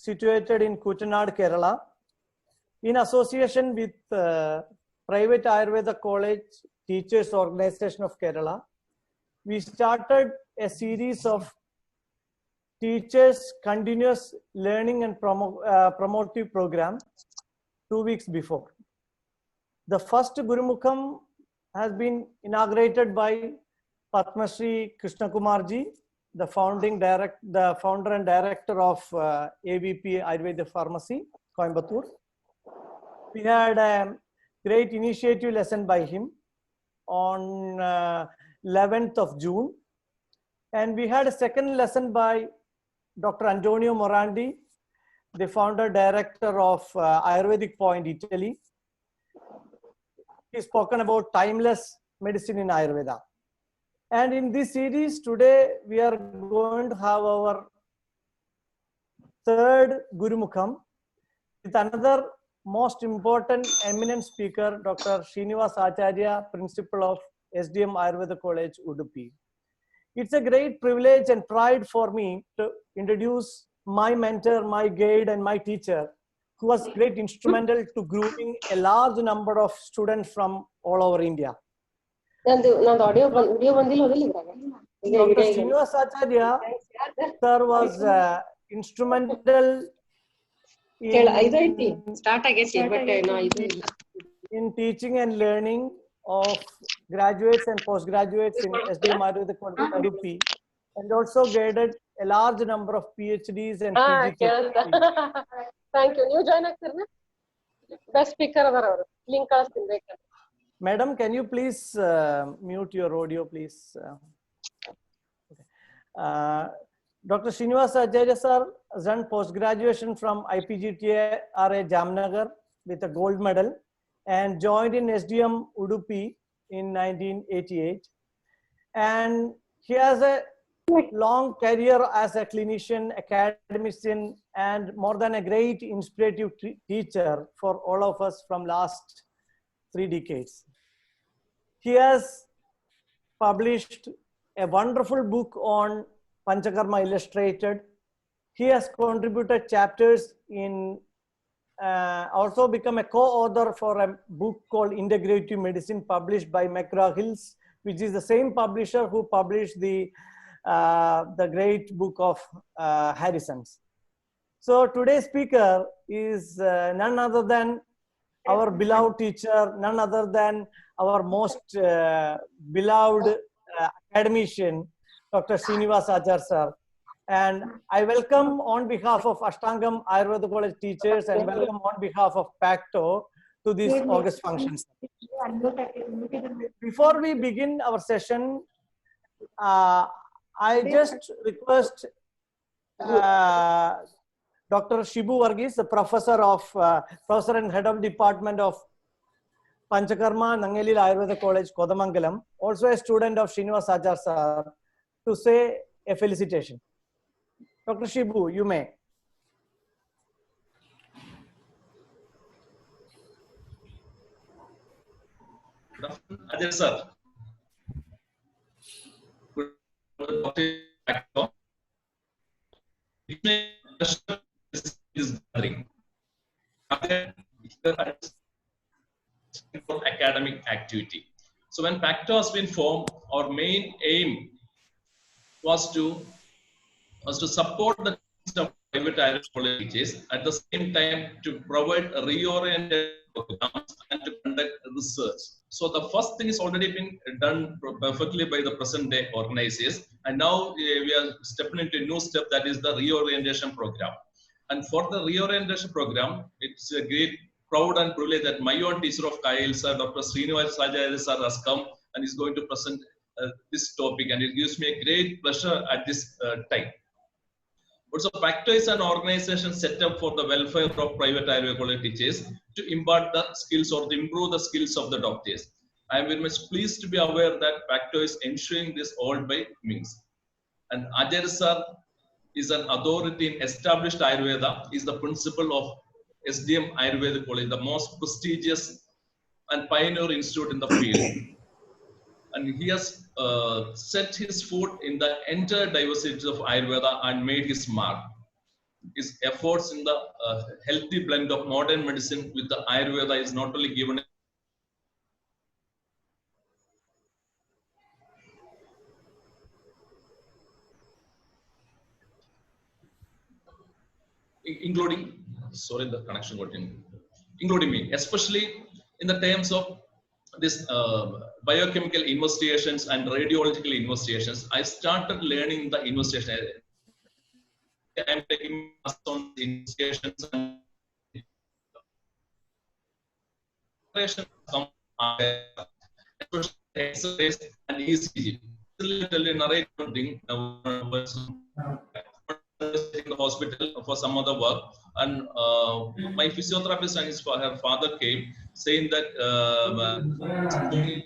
situated in Kutanad, Kerala. In association with Private Ayurveda College Teachers Organization of Kerala, we started a series of teachers continuous learning and promotive program 2 weeks before. The first Gurumukham has been inaugurated by Padma Shri Krishna Kumarji, the founder and director of AVP Ayurveda Pharmacy, Coimbatore. We had a great initiative lesson by him on 11th of June. And we had a second lesson by Dr. Antonio Morandi, the founder director of Ayurvedic Point, Italy. He's spoken about timeless medicine in Ayurveda. And in this series today, we are going to have our third Gurumukham with another most important eminent speaker, Dr. Srinivas Acharya, principal of SDM Ayurveda College, Udupi. It's a great privilege and pride for me to introduce my mentor, my guide, and my teacher, who was great instrumental to grooming a large number of students from all over India. Dr. Srinivas Acharya sir was instrumental in teaching and learning of graduates and postgraduates in SDM Ayurveda College Udupi, and also guided a large number of PhDs and PGs. Thank you. New join best speaker. Link. Madam, can you please mute your audio, please? Dr. Srinivas Acharya sir has done post-graduation from IPGTA RA Jamnagar with a gold medal and joined in SDM Udupi in 1988. And he has a long career as a clinician, academician, and more than a great inspirative teacher for all of us from last 3 decades. He has published a wonderful book on Panchakarma Illustrated. He has contributed chapters in, also become a co-author for a book called Integrative Medicine published by McGraw-Hills, which is the same publisher who published the great book of Harrison's. So today's speaker is none other than our beloved teacher, none other than our most beloved academician, Dr. Srinivas Acharya sir. And I welcome on behalf of Ashtangam Ayurveda College teachers and welcome on behalf of PACTO to this August function. Before we begin our session, I just request Dr. Shibu Varghese, the professor and head of department of Panchakarma, Nangelil Ayurveda College, Kodamangalam, also a student of Srinivas Acharya sir, to say a felicitation. Dr. Shibu, you may. Good afternoon, Ajay sir. Is gathering for academic activity. So when PACTO has been formed, our main aim was to support the private Ayurveda colleges, at the same time to provide reoriented programs and to conduct research. So the first thing is already been done perfectly by the present day organizers, and now we are stepping into a new step, that is the reorientation program. And for the reorientation program, it's a great proud and privilege that my own teacher of KIL sir, Dr. Srinivas Acharya sir, has come and is going to present this topic, and it gives me a great pleasure at this time. Also, PACTO is an organization set up for the welfare of private Ayurveda college teachers to impart the skills or to improve the skills of the doctors. I am very much pleased to be aware that PACTO is ensuring this all by means. And Acharya sir is an authority in established Ayurveda, is the principal of SDM Ayurveda College, the most prestigious and pioneer institute in the field. And he has set his foot in the entire diversity of Ayurveda and made his mark. his efforts in the healthy blend of modern medicine with the Ayurveda is not only given including, sorry, the connection got in, including me, especially in the terms of this biochemical investigations and radiological investigations. I started learning the investigation. I'm taking on investigations and exercise and ECG. Narrate something in the hospital for some other work, and my physiotherapist and her father came saying that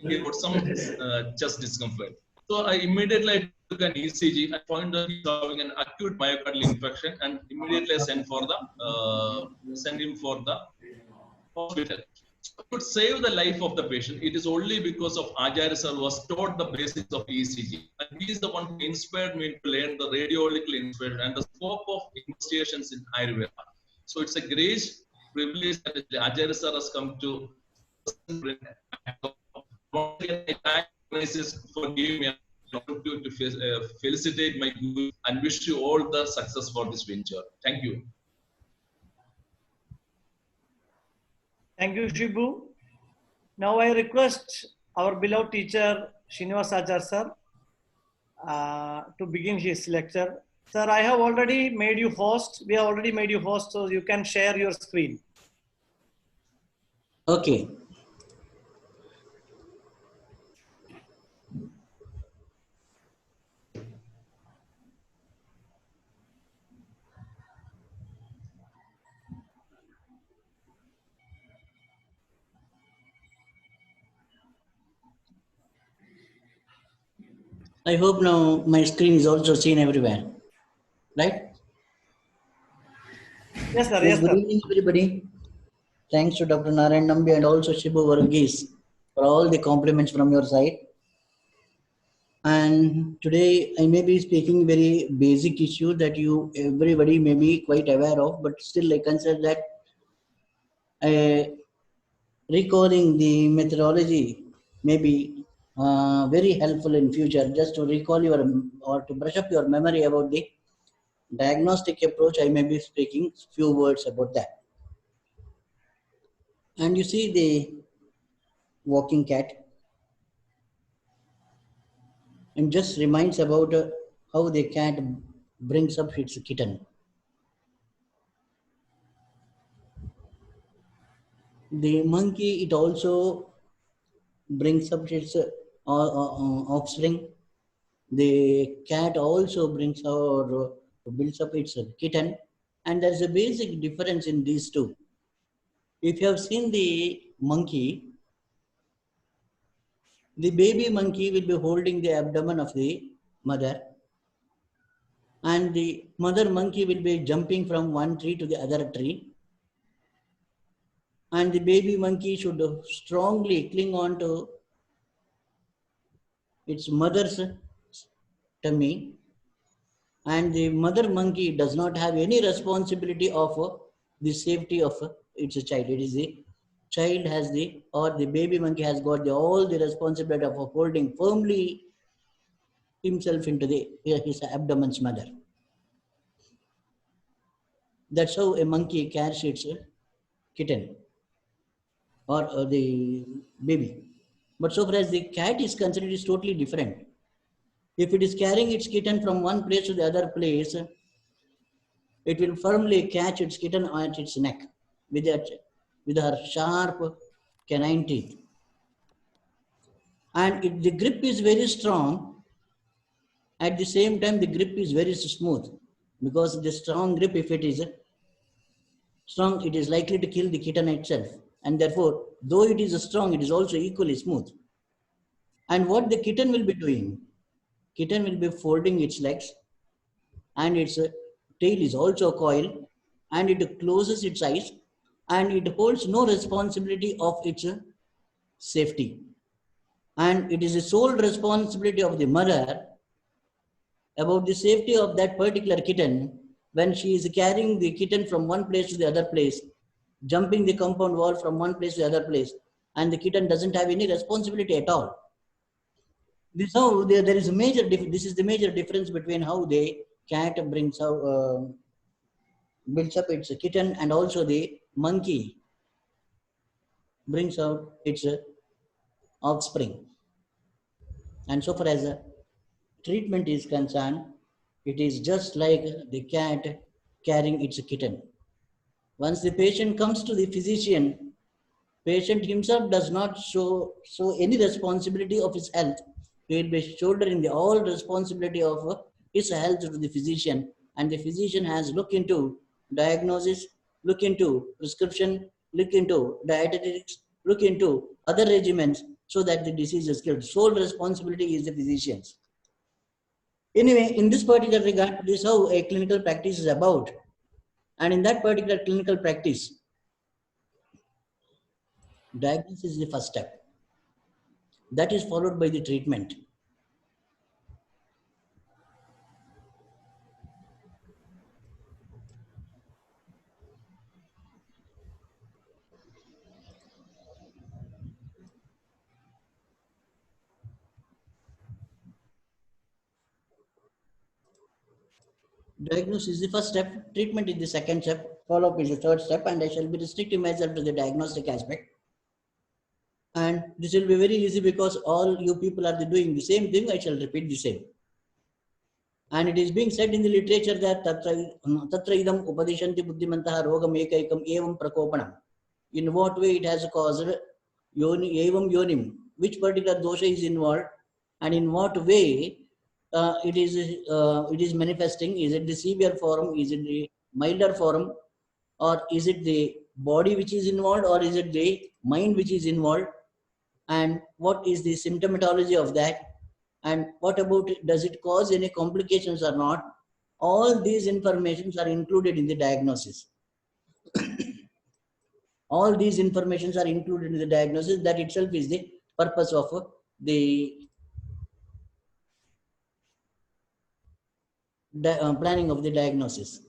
he got some chest discomfort. So I immediately took an ECG and found that he's having an acute myocardial infection, and immediately I sent him for the hospital. To save the life of the patient, it is only because of Acharya sir was taught the basics of ECG. And he is the one who inspired me to learn the radiological inspection and the scope of investigations in Ayurveda. So it's a great privilege that Acharya sir has come to for giving me an opportunity to felicitate my guru and wish you all the success for this venture. Thank you. Thank you, Shibu. Now I request our beloved teacher, Srinivasa Acharya sir, to begin his lecture. Sir, I have already made you host. We have already made you host, so you can share your screen. Okay. I hope now my screen is also seen everywhere, right? Yes, sir. Yes, Yes, good sir. evening, everybody. Thanks to Dr. Narayan Nambi and also Shibu Varghese for all the compliments from your side. And today I may be speaking very basic issue that everybody may be quite aware of, but still I consider that recalling the methodology may be very helpful in future, just to recall or to brush up your memory about the diagnostic approach. I may be speaking few words about that. And you see the walking cat, and just reminds about how the cat brings up its kitten. The monkey, it also brings up its offspring. The cat also brings or builds up its kitten, and there's a basic difference in these two. If you have seen the monkey, the baby monkey will be holding the abdomen of the mother, and the mother monkey will be jumping from one tree to the other tree, and the baby monkey should strongly cling on to its mother's tummy, and the mother monkey does not have any responsibility of the safety of its child. It is the child has the baby monkey has got all the responsibility of holding firmly himself into his abdomen's mother. That's how a monkey carries its kitten or the baby. But so far as the cat is concerned, it is totally different. If it is carrying its kitten from one place to the other place, it will firmly catch its kitten at its neck with her sharp canine teeth. And if the grip is very strong, at the same time the grip is very smooth, because the strong grip, if it is strong, it is likely to kill the kitten itself. And therefore, though it is strong, it is also equally smooth. And what the kitten will be doing? Kitten will be folding its legs, and its tail is also coiled, and it closes its eyes, and it holds no responsibility of its safety. And it is the sole responsibility of the mother about the safety of that particular kitten, when she is carrying the kitten from one place to the other place, jumping the compound wall from one place to the other place, and the kitten doesn't have any responsibility at all. This how there is a major this is the major difference between how the cat brings out builds up its kitten, and also the monkey brings out its offspring. And so far as treatment is concerned, it is just like the cat carrying its kitten. Once the patient comes to the physician, patient himself does not show any responsibility of his health. He will be shouldering the all responsibility of his health to the physician, and the physician has look into diagnosis, look into prescription, look into dietetics, look into other regimens, so that the disease is cured. Sole responsibility is the physician's. Anyway, in this particular regard, this is how a clinical practice is about. And in that particular clinical practice, diagnosis is the first step. That is followed by the treatment. Diagnosis is the first step, treatment is the second step, follow-up is the third step, and I shall be restricting myself to the diagnostic aspect. And this will be very easy because all you people are doing the same thing. I shall repeat the same. And it is being said in the literature that tatra idam upadishanti buddhimantaha rogam ekaikam evam prakopanam. In what way it has caused yoni evam yonim, which particular dosha is involved, and in what way it is manifesting. Is it the severe form? Is it the milder form? Or is it the body which is involved? Or is it the mind which is involved? And what is the symptomatology of that? And what about it? Does it cause any complications or not? All these informations are included in the diagnosis. All these informations are included in the diagnosis. That itself is the purpose of the planning of the diagnosis.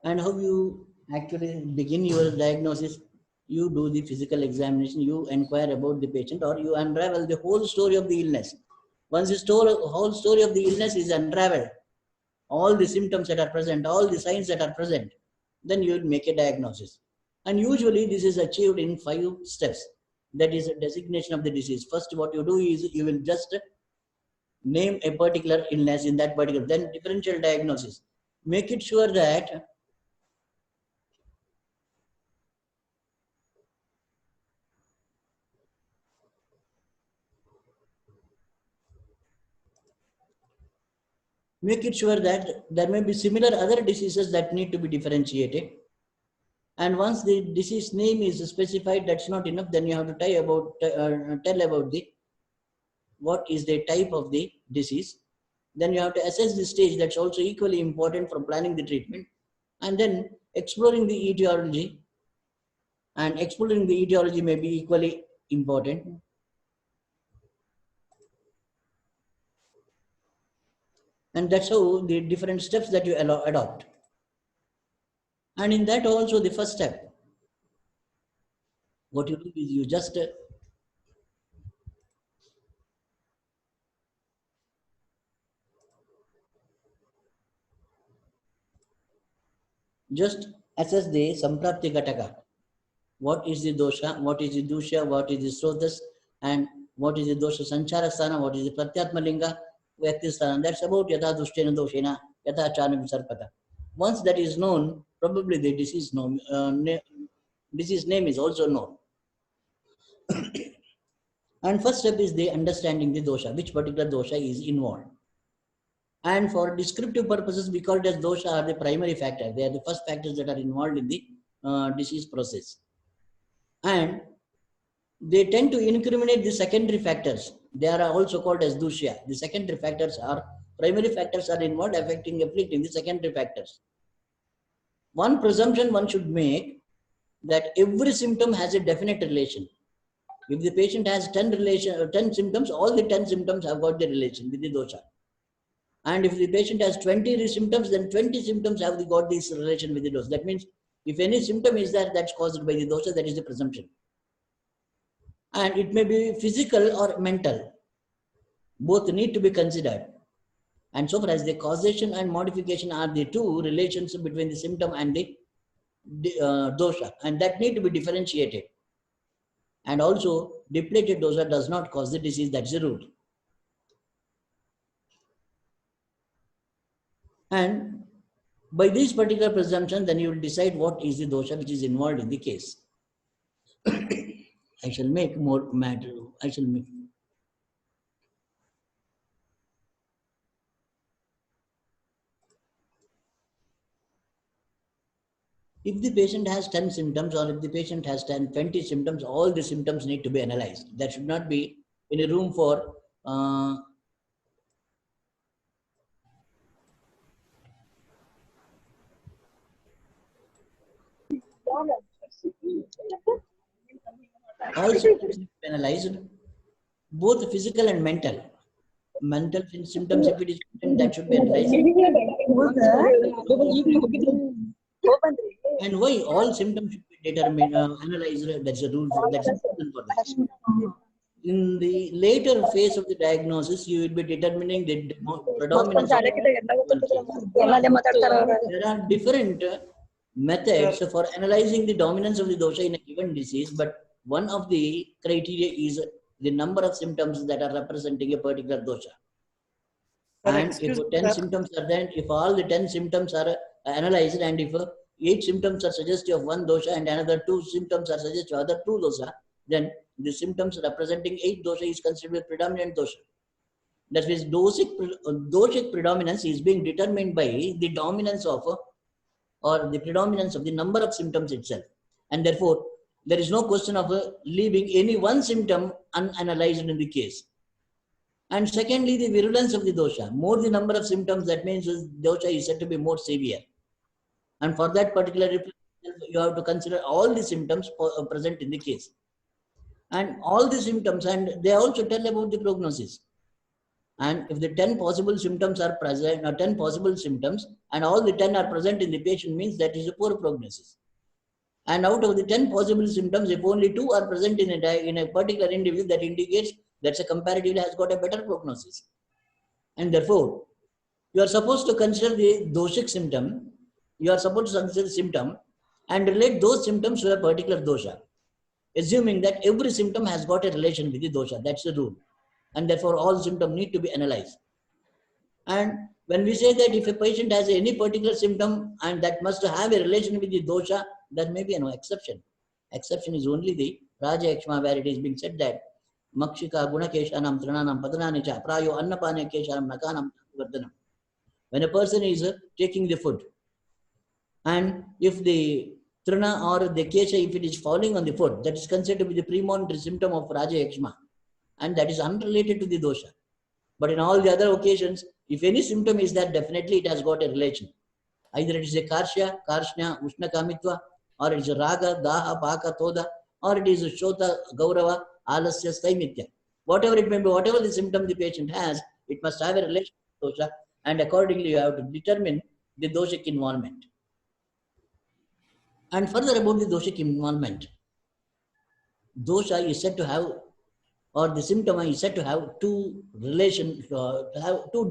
And how you actually begin your diagnosis? You do the physical examination, you inquire about the patient, or you unravel the whole story of the illness. Once the whole story of the illness is unraveled, all the symptoms that are present, all the signs that are present, then you will make a diagnosis. And usually this is achieved in 5 steps. That is a designation of the disease. First, what you do is you will just name a particular illness in that particular, then differential diagnosis. Make it sure that there may be similar other diseases that need to be differentiated. And once the disease name is specified, that's not enough. Then you have to tell about the what is the type of the disease. Then you have to assess the stage. That's also equally important for planning the treatment. And then exploring the etiology. And exploring the etiology may be equally important. And that's how the different steps that you adopt. And in that also, the first step, what you do is you just assess the Samprapti Ghataka. What is the dosha, what is the dusha, what is the srotas, and what is the dosha sanchara sthana, what is the pratyatma linga, vyakti sthana. That's about yatha dushtena doshena, yatha chana visarpata. Once that is known, probably the disease name is also known. And first step is the understanding the dosha, which particular dosha is involved. And for descriptive purposes, we call it as dosha are the primary factor. They are the first factors that are involved in the disease process. And they tend to incriminate the secondary factors. They are also called as dusya. The secondary factors are, primary factors are involved affecting the secondary factors. One presumption one should make that every symptom has a definite relation. If the patient has 10 symptoms, all the 10 symptoms have got the relation with the dosha. And if the patient has 20 symptoms, then 20 symptoms have got this relation with the dosha. That means if any symptom is there that's caused by the dosha, that is the presumption. And it may be physical or mental. Both need to be considered. And so far as the causation and modification are the two relations between the symptom and the dosha, and that need to be differentiated. And also, depleted dosha does not cause the disease. That's the rule. And by this particular presumption, then you will decide what is the dosha which is involved in the case. I shall make more matter. I shall make. If the patient has 10 symptoms, or if the patient has 20 symptoms, all the symptoms need to be analyzed. There should not be any room for all symptoms need to be analyzed, both physical and mental. Mental symptoms, if it is that should be analyzed. And why all symptoms should be determined, analyzed? That's a rule. That's a reason for that. In the later phase of the diagnosis, you will be determining the predominance. There are different methods for analyzing the dominance of the dosha in a given disease, but one of the criteria is the number of symptoms that are representing a particular dosha. And if 10 symptoms are there, if all the 10 symptoms are analyzed, and if 8 symptoms are suggestive of one dosha and another 2 symptoms are suggestive of other 2 dosha, then the symptoms representing 8 dosha is considered predominant dosha. That means doshic predominance is being determined by the dominance of or the predominance of the number of symptoms itself. And therefore, there is no question of leaving any one symptom unanalyzed in the case. And secondly, the virulence of the dosha. More the number of symptoms, that means the dosha is said to be more severe. And for that particular you have to consider all the symptoms present in the case. And all the symptoms, and they also tell about the prognosis. And if the 10 possible symptoms are present, or 10 possible symptoms, and all the 10 are present in the patient, means that is a poor prognosis. And out of the 10 possible symptoms, if only 2 are present in a particular individual, that indicates that a comparatively has got a better prognosis. And therefore, you are supposed to consider the doshic symptom, you are supposed to consider the symptom and relate those symptoms to a particular dosha, assuming that every symptom has got a relation with the dosha. That's the rule. And therefore, all symptoms need to be analyzed. And when we say that if a patient has any particular symptom and that must have a relation with the dosha, there may be no exception. Exception is only the Raja Yakshma, where it is being said that Makshika Gunakeshanam Trananam Padananicha Prayo Annapane Keshanam Nakanam Vardhanam. When a person is taking the food, and if the Trana or the Kesha, if it is falling on the food, that is considered to be the premonitory symptom of Raja Yakshma, and that is unrelated to the dosha. But in all the other occasions, if any symptom is there, definitely it has got a relation. Either it is a Karshya, Karshnya, Ushna Kamitva, or it is a Raga, Daha, Paka, Toda, or it is a Shota, Gaurava, Alasya, Staimitya. Whatever it may be, whatever the symptom the patient has, it must have a relation to dosha, and accordingly you have to determine the doshic involvement. And further about the doshic involvement, dosha is said to have, or the symptom is said to have two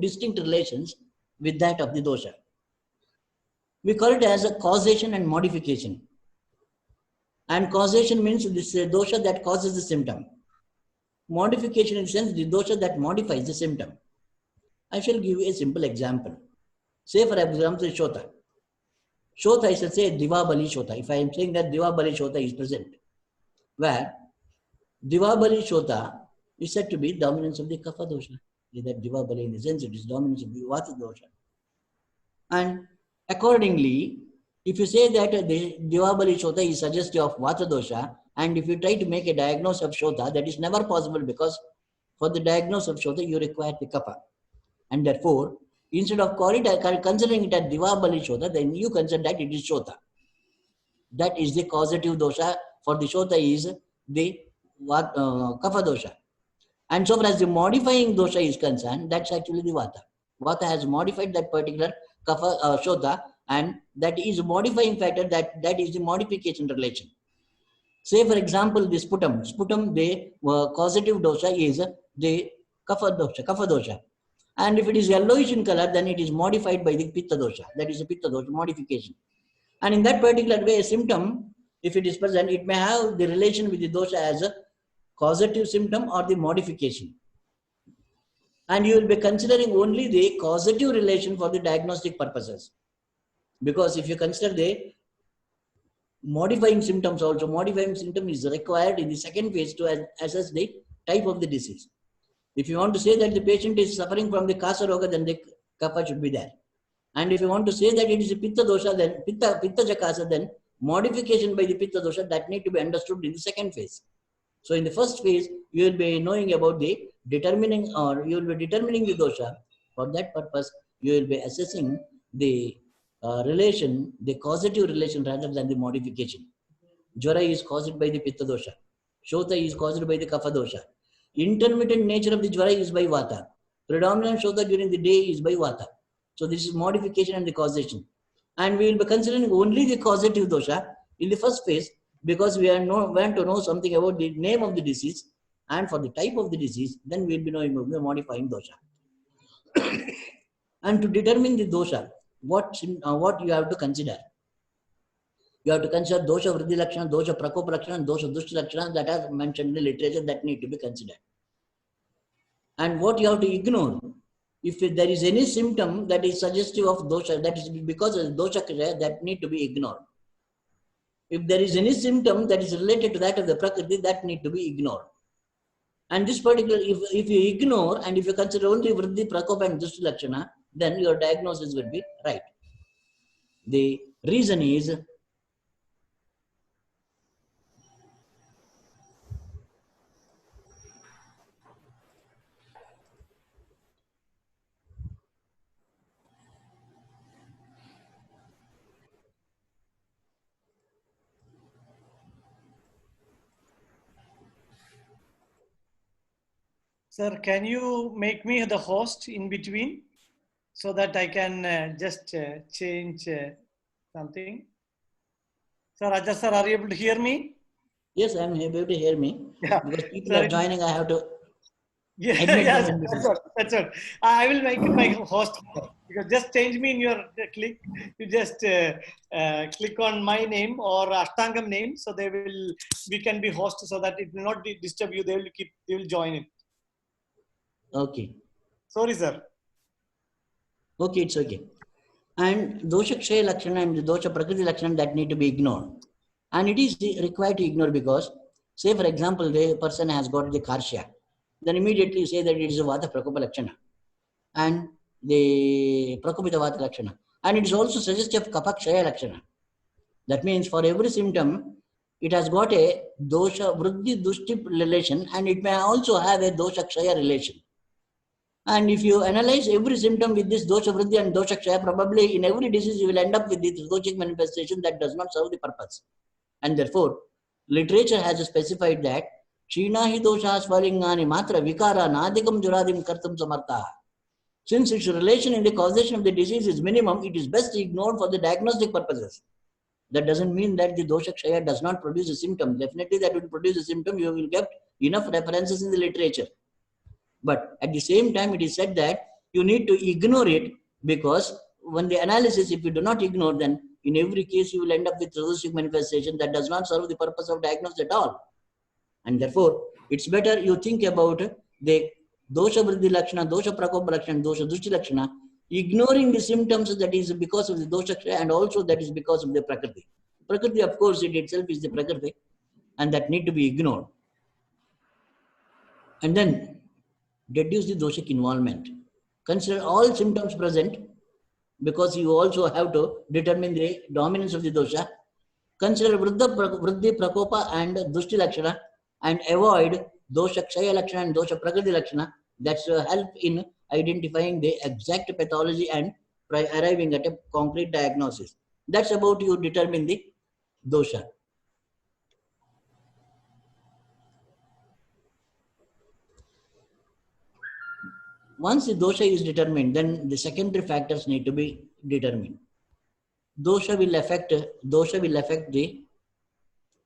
distinct relations with that of the dosha. We call it as a causation and modification. And causation means this dosha that causes the symptom. Modification in the sense the dosha that modifies the symptom. I shall give you a simple example. Say for example, Shota. Shota, I shall say Divabali Shota. If I am saying that Divabali Shota is present, where Divabali Shota is said to be dominance of the Kapha dosha. That Divabali in the sense it is dominance of the Vata dosha. And accordingly, if you say that the Divabali Shota is suggestive of Vata dosha, and if you try to make a diagnosis of Shota, that is never possible, because for the diagnosis of Shota, you require the Kapha. And therefore, instead of considering it as Divabali Shota, then you consider that it is Shota. That is the causative dosha. For the Shota is the Kapha dosha. And so far as the modifying dosha is concerned, that's actually the Vata. Vata has modified that particular kapha, Shota, and that is a modifying factor, that is the modification relation. Say for example, the sputum, the causative dosha is the kapha dosha. And if it is yellowish in color, then it is modified by the pitta dosha. That is a pitta dosha modification. And in that particular way, a symptom, if it is present, it may have the relation with the dosha as a causative symptom or the modification. And you will be considering only the causative relation for the diagnostic purposes. Because if you consider the modifying symptoms also, modifying symptom is required in the second phase to assess the type of the disease. If you want to say that the patient is suffering from the Kasa Roga, then the kapha should be there. And if you want to say that it is a pitta dosha, then pitta jakasa, then modification by the pitta dosha, that need to be understood in the second phase. So in the first phase, you will be knowing about the determining, or you will be determining the dosha. For that purpose, you will be assessing the relation, the causative relation rather than the modification. Jwara is caused by the pitta dosha. Shota is caused by the kapha dosha. Intermittent nature of the jwara is by vata. Predominant shota during the day is by vata. So this is modification and the causation. And we will be considering only the causative dosha in the first phase, because we want to know something about the name of the disease, and for the type of the disease, then we will be knowing about the modifying dosha. And to determine the dosha, what you have to consider? You have to consider dosha vriddhi lakshana, dosha prakopa lakshana, and dosha dushti lakshana that are mentioned in the literature that need to be considered. And what you have to ignore, if there is any symptom that is suggestive of dosha, that is because of dosha kriya, that need to be ignored. If there is any symptom that is related to that of the prakriti, that need to be ignored. And this particular, if you ignore and if you consider only vriddhi, prakopa and dushti lakshana, then your diagnosis will be right. The reason is, Sir, can you make me the host in between so that I can just change something? Sir, Raja sir, are you able to hear me? yes, I am able to hear me. Yeah. Because people Sorry. are joining, I have to Yeah, admit yes, them. that's what. I will make my host, because just change me in your click. You just click on my name or Ashtangam name, so we can be host, so that it will not disturb you. They will join it. Okay. Sorry, sir. Okay, it's okay. And dosha kshaya lakshana and the dosha prakriti lakshana, that need to be ignored. And it is required to ignore because, say for example, the person has got the karsya, then immediately you say that it is a vata prakopa lakshana and the prakopita vata lakshana. And it is also suggestive of kapha kshaya lakshana. That means for every symptom, it has got a dosha vriddhi dushti relation, and it may also have a dosha kshaya relation. And if you analyze every symptom with this dosha vriddhi and dosha kshaya, probably in every disease you will end up with this doshic manifestation that does not serve the purpose. And therefore, literature has specified that China hi doshas falingani matra vikara nadikam juradim kartum samartha. Since its relation in the causation of the disease is minimum, it is best ignored for the diagnostic purposes. That doesn't mean that the dosha kshaya does not produce a symptom. Definitely that will produce a symptom. You will get enough references in the literature. But at the same time, it is said that you need to ignore it, because when the analysis, if you do not ignore, then in every case you will end up with doshic manifestation that does not serve the purpose of diagnosis at all. And therefore, it's better you think about the dosha vriddhi lakshana, dosha prakopa lakshana, dosha dushti lakshana, ignoring the symptoms that is because of the dosha and also that is because of the prakriti. Prakriti, of course, it itself is the prakriti, and that need to be ignored. And then deduce the doshic involvement. Consider all symptoms present, because you also have to determine the dominance of the dosha. Consider vriddhi, prakopa and dushti lakshana, and avoid dosha kshaya lakshana and dosha prakriti lakshana. That's help in identifying the exact pathology and arriving at a concrete diagnosis. That's about you determine the dosha. once the dosha is determined, then the secondary factors need to be determined. Dosha will affect the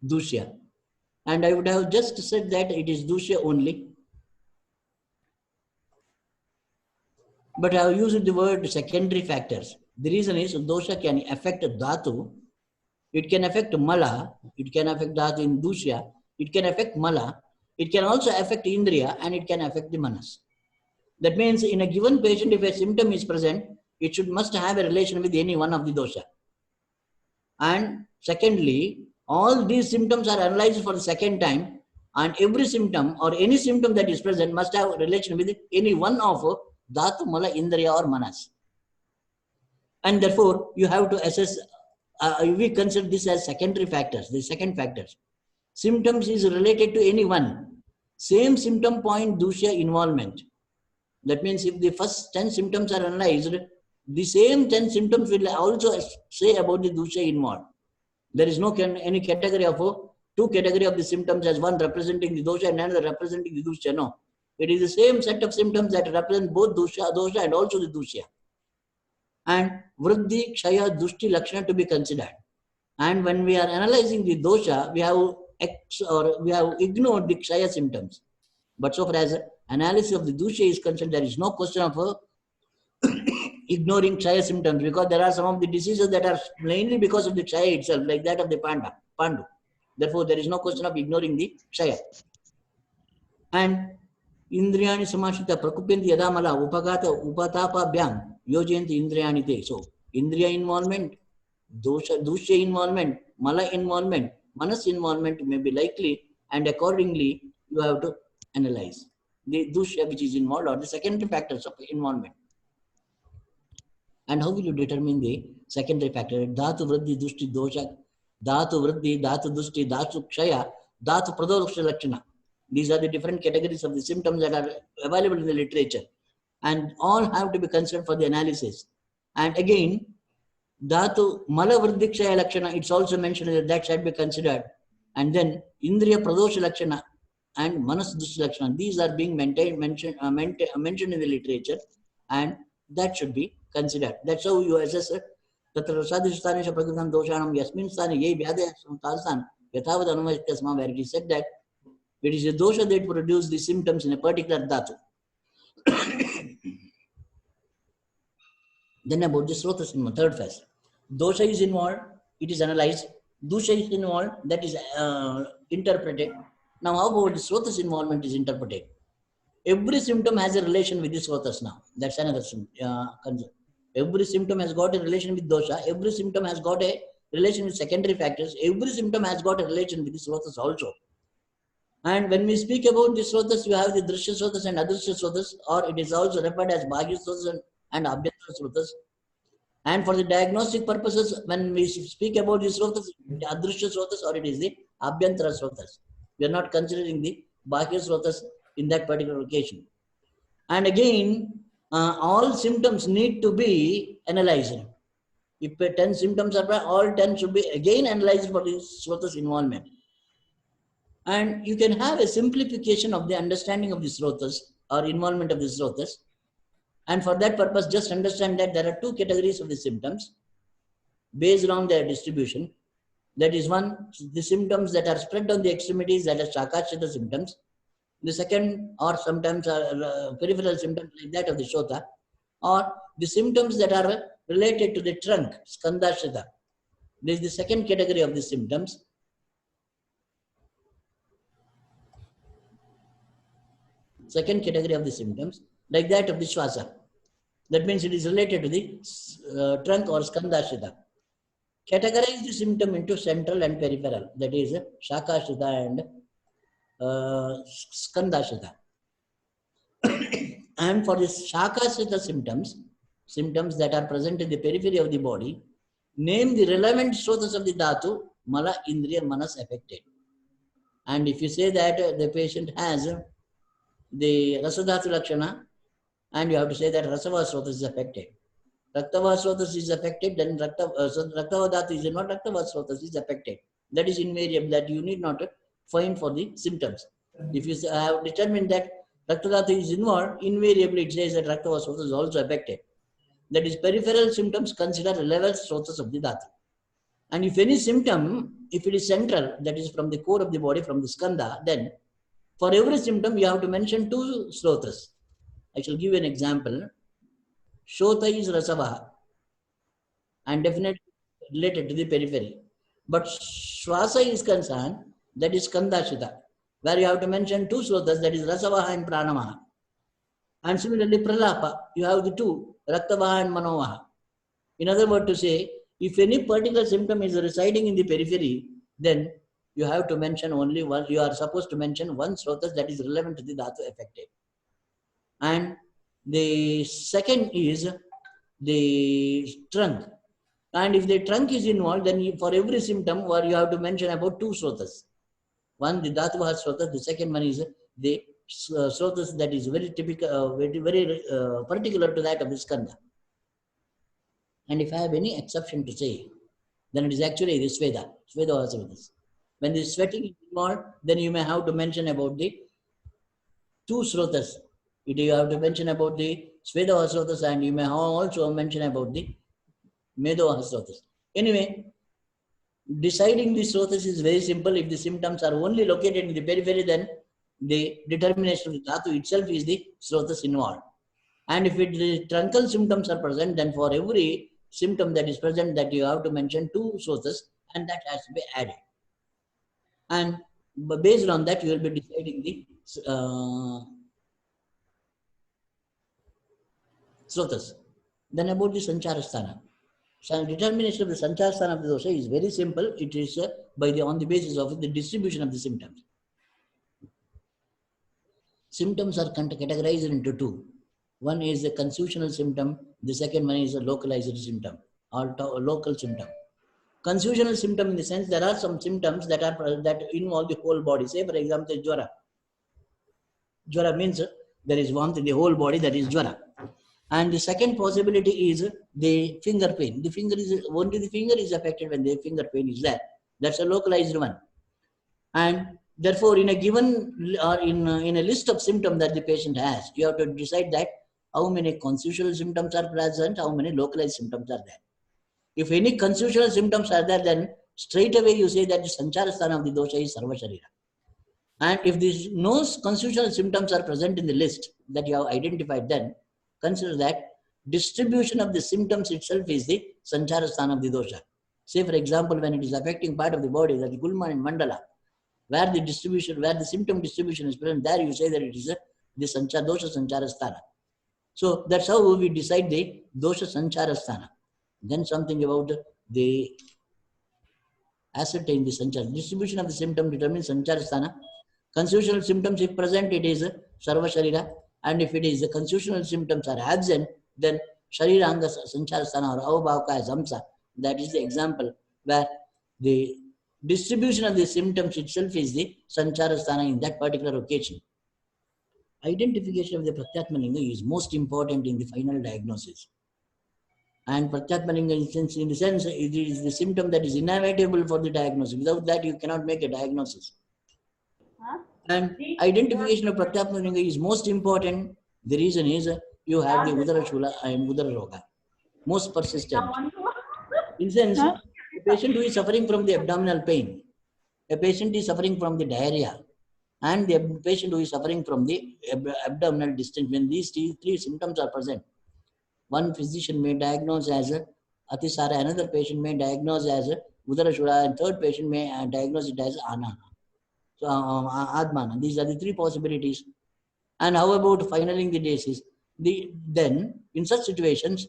dusya. And I would have just said that it is dusya only. But I have used the word secondary factors. The reason is dosha can affect dhatu, it can affect mala, it can affect dhatu in dusya, it can affect mala, it can also affect indriya, and it can affect the manas. That means in a given patient, if a symptom is present, it must have a relation with any one of the dosha. And secondly, all these symptoms are analyzed for the second time, and every symptom or any symptom that is present must have a relation with any one of dhatu, mala, indriya or manas. And therefore, you have to assess, we consider this as secondary factors, the second factors. Symptoms is related to any one. Same symptom point dusya involvement. That means if the first 10 symptoms are analyzed, the same 10 symptoms will also say about the dusya involved. There is no any category of two category of the symptoms as one representing the dosha and another representing the dusya. No. It is the same set of symptoms that represent both dosha and also the dusya. And vriddhi, kshaya, dushti, lakshana to be considered. And when we are analyzing the dosha, we have ignored the kshaya symptoms. But so far as analysis of the dusha is concerned, there is no question of ignoring kshaya symptoms, because there are some of the diseases that are mainly because of the kshaya itself, like that of the pandu. Therefore, there is no question of ignoring the kshaya. And indriyani samashita prakupyanti yadamala upagata upatapa bhyam yojayanti indriyani te. So, indriya involvement, dusya involvement, mala involvement, manas involvement may be likely, and accordingly, you have to analyze the dusya which is involved or the secondary factors of involvement. And how will you determine the secondary factor? Dhatu vriddhi dushti dosha, dhatu vriddhi, dhatu dushti, dhatu kshaya, dhatu pradoksha lakshana. These are the different categories of the symptoms that are available in the literature, and all have to be considered for the analysis. And again, dhatu mala vriddhi kshaya lakshana, it's also mentioned that should be considered. And then indriya pradosha lakshana and manas dushti lakshana, these are being mentioned in the literature, and that should be considered. That's how you assess it. Tatra rasadishtanisha prakritam doshanam yasmin sthani ye vyadaya samtalsan yatavad anumayityasma, where it is said that it is a dosha that produces the symptoms in a particular dhatu. Then about the srotas in the third phase. Dosha is involved, it is analyzed. Dusha is involved, that is interpreted. Now how about the srotas involvement is interpreted? Every symptom has a relation with the srotas now. That's another concern. Every symptom has got a relation with dosha. Every symptom has got a relation with secondary factors. Every symptom has got a relation with the srotas also. And when we speak about the srotas, you have the drishya srotas and adrishya srotas, or it is also referred as bhagya srotas and abhyantara srotas. And for the diagnostic purposes, when we speak about the srotas, adrishya srotas or it is the abhyantara srotas. We are not considering the bhagya srotas in that particular occasion. And again, all symptoms need to be analyzed. If 10 symptoms are present, all 10 should be again analyzed for the srotas involvement. And you can have a simplification of the understanding of the srotas or involvement of the srotas. And for that purpose, just understand that there are two categories of the symptoms based on their distribution. That is one, the symptoms that are spread on the extremities, that are shakashita symptoms. The second, or sometimes peripheral symptoms like that of the shota, or the symptoms that are related to the trunk, skandashita. This is the second category of the symptoms. Second category of the symptoms, like that of the shwasa. That means it is related to the trunk or skandashita. Categorize the symptom into central and peripheral. That is shakashita and skandashita. And for the shakashita symptoms that are present in the periphery of the body, name the relevant srotas of the dhatu, mala, indriya, manas affected. And if you say that the patient has the rasadhatu lakshana, and you have to say that rasava srotas is affected. Raktava srotas is affected, then raktava dhatu is not, raktava srotas is affected. That is invariable, that you need not find for the symptoms. If you have determined that Raktadhatu is involved, invariably it says that Raktava Srotas is also affected. That is, peripheral symptoms consider level Srotas of the Dhatu. And if any symptom, if it is central, that is from the core of the body, from the skandha, then for every symptom you have to mention 2 Srotas. I shall give you an example. Shota is Rasavaha and definitely related to the periphery. But Swasa is concerned, that is Skandashita, where you have to mention 2 Srotas, that is Rasavaha and Pranamaha. And similarly, Pralapa, you have the 2, Raktavaha and Manovaha. In other words, to say, if any particular symptom is residing in the periphery, then you have to mention only one, you are supposed to mention 1 Srotas that is relevant to the Dhatu affected. And the second is the trunk. And if the trunk is involved, then you, for every symptom, where you have to mention about 2 Srotas. One, the Dhatuvaha Srotas, the second one is the Srotas that is very typical, very particular to that of the Skandha. And if I have any exception to say, then it is actually the Sveda. Sveda also with this. When the sweating is involved, then you may have to mention about the 2 Srotas. You have to mention about the Sveda Srotas, and you may also mention about the Medo Srotas. Anyway, deciding the Srotas is very simple. If the symptoms are only located in the periphery, then the determination of the Dhatu itself is the Srotas involved. And if the truncal symptoms are present, then for every symptom that is present, that you have to mention 2 Srotas, and that has to be added. And based on that, you will be deciding the Srotas. Then about the Sancharasthana. So determination of the Sancharasthana of the dosha is very simple. It is on the basis of the distribution of the symptoms. Symptoms are categorized into 2. One is a constitutional symptom. The second one is a localized symptom or local symptom. Constitutional symptom in the sense there are some symptoms that involve the whole body. Say for example, Jwara. Jwara means there is warmth in the whole body, that is Jwara. And the second possibility is the finger pain. The finger is only the finger is affected when the finger pain is there. That's a localized one. And therefore, in a given or in a list of symptoms that the patient has, you have to decide that how many constitutional symptoms are present, how many localized symptoms are there. If any constitutional symptoms are there, then straight away you say that the Sancharasthana of the dosha is Sarva Sharira. And if these no constitutional symptoms are present in the list that you have identified, then consider that distribution of the symptoms itself is the Sancharasthana of the dosha. Say for example, when it is affecting part of the body, like Gulma and Mandala, where the symptom distribution is present, there you say that it is the dosha Sancharasthana. So that's how we decide the dosha Sancharasthana. Then something about the ascertain the Sanchar. Distribution of the symptom determines Sancharasthana. Constitutional symptoms, if present, it is Sarva Sharira. And if it is the constitutional symptoms are absent, then Sharira Anga Sancharasthana or Avabhavaka Samsa. That is the example where the distribution of the symptoms itself is the Sancharasthana in that particular occasion. Identification of the Pratyatmalinga is most important in the final diagnosis. And Pratyatmalinga, in the sense, it is the symptom that is inevitable for the diagnosis. Without that, you cannot make a diagnosis. And identification of Pratyatmalinga is most important. The reason is you have the Udara Shula and Udara Roga, most persistent. In sense, a patient who is suffering from the abdominal pain, a patient is suffering from the diarrhea, and the patient who is suffering from the abdominal distension. When these 3 symptoms are present, one physician may diagnose as Atisara, another patient may diagnose as Udara Shula, and third patient may diagnose it as Ana. So, Admana. These are the 3 possibilities. And how about finaling the disease? Then, in such situations,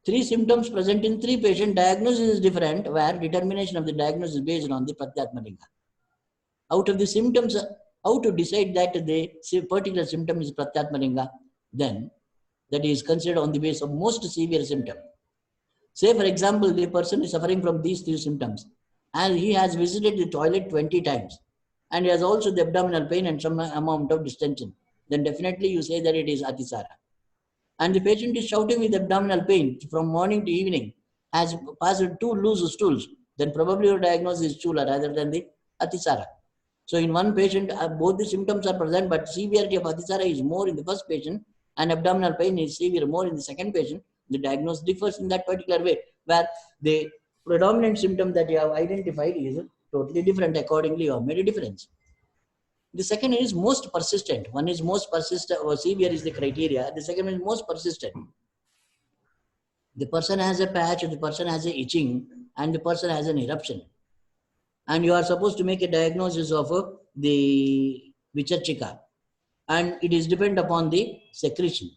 3 symptoms present in 3 patients, diagnosis is different, where determination of the diagnosis is based on the Pratyatmalinga. Out of the symptoms, how to decide that the particular symptom is Pratyatmalinga? Then, that is considered on the basis of most severe symptom. Say, for example, the person is suffering from these 3 symptoms, and he has visited the toilet 20 times, and he has also the abdominal pain and some amount of distension. Then definitely you say that it is Atisara. And the patient is shouting with abdominal pain from morning to evening, has passed 2 loose stools, then probably your diagnosis is Chula rather than the Atisara. So in one patient, both the symptoms are present, but severity of Atisara is more in the first patient and abdominal pain is severe more in the second patient. The diagnosis differs in that particular way, where the predominant symptom that you have identified is totally different. Accordingly, you have made a difference. The second is most persistent. One is most persistent or severe is the criteria. The second is most persistent. The person has a patch, the person has a itching, and the person has an eruption. And you are supposed to make a diagnosis of the Vichachika. And it is dependent upon the secretion.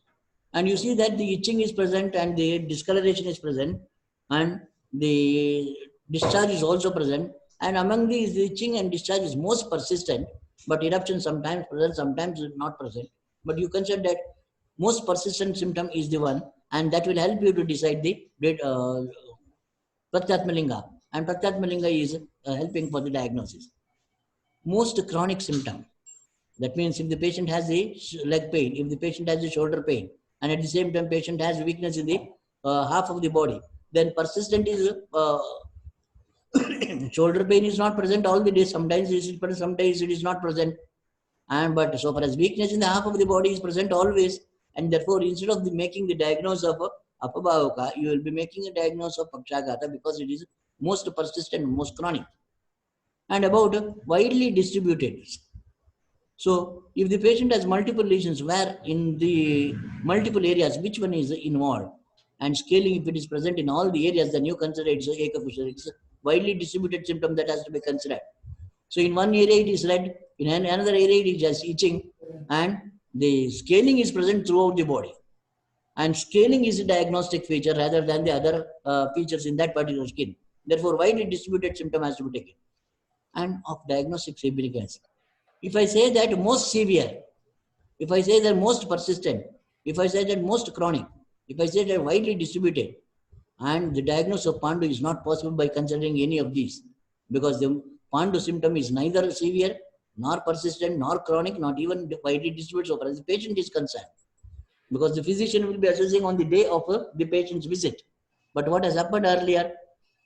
And you see that the itching is present and the discoloration is present and the discharge is also present. And among these, the itching and discharge is most persistent, but eruption sometimes present, sometimes not present. But you consider that most persistent symptom is the one, and that will help you to decide the Pratyatmalinga. And Pratyatmalinga is helping for the diagnosis. Most chronic symptom. That means if the patient has a leg pain, if the patient has a shoulder pain, and at the same time patient has weakness in the half of the body, then persistent is shoulder pain is not present all the days. Sometimes it is present, sometimes it is not present. And but so far as weakness in the half of the body is present always, and therefore instead of making the diagnosis of Apabhavaka, you will be making a diagnosis of Pakshagata because it is most persistent, most chronic. And about widely distributed. So if the patient has multiple lesions, where in the multiple areas, which one is involved? And scaling, if it is present in all the areas, then you consider it's Ekapusha. It's a widely distributed symptom that has to be considered. So in one area it is red, in another area it is just itching, and the scaling is present throughout the body. And scaling is a diagnostic feature rather than the other features in that particular skin. Therefore, widely distributed symptom has to be taken. And of diagnostic significance. If I say that most severe, if I say that most persistent, if I say that most chronic, if I say that widely distributed, and the diagnosis of Pandu is not possible by considering any of these, because the Pandu symptom is neither severe, nor persistent, nor chronic, not even widely distributed so far as the patient is concerned. Because the physician will be assessing on the day of the patient's visit. But what has happened earlier,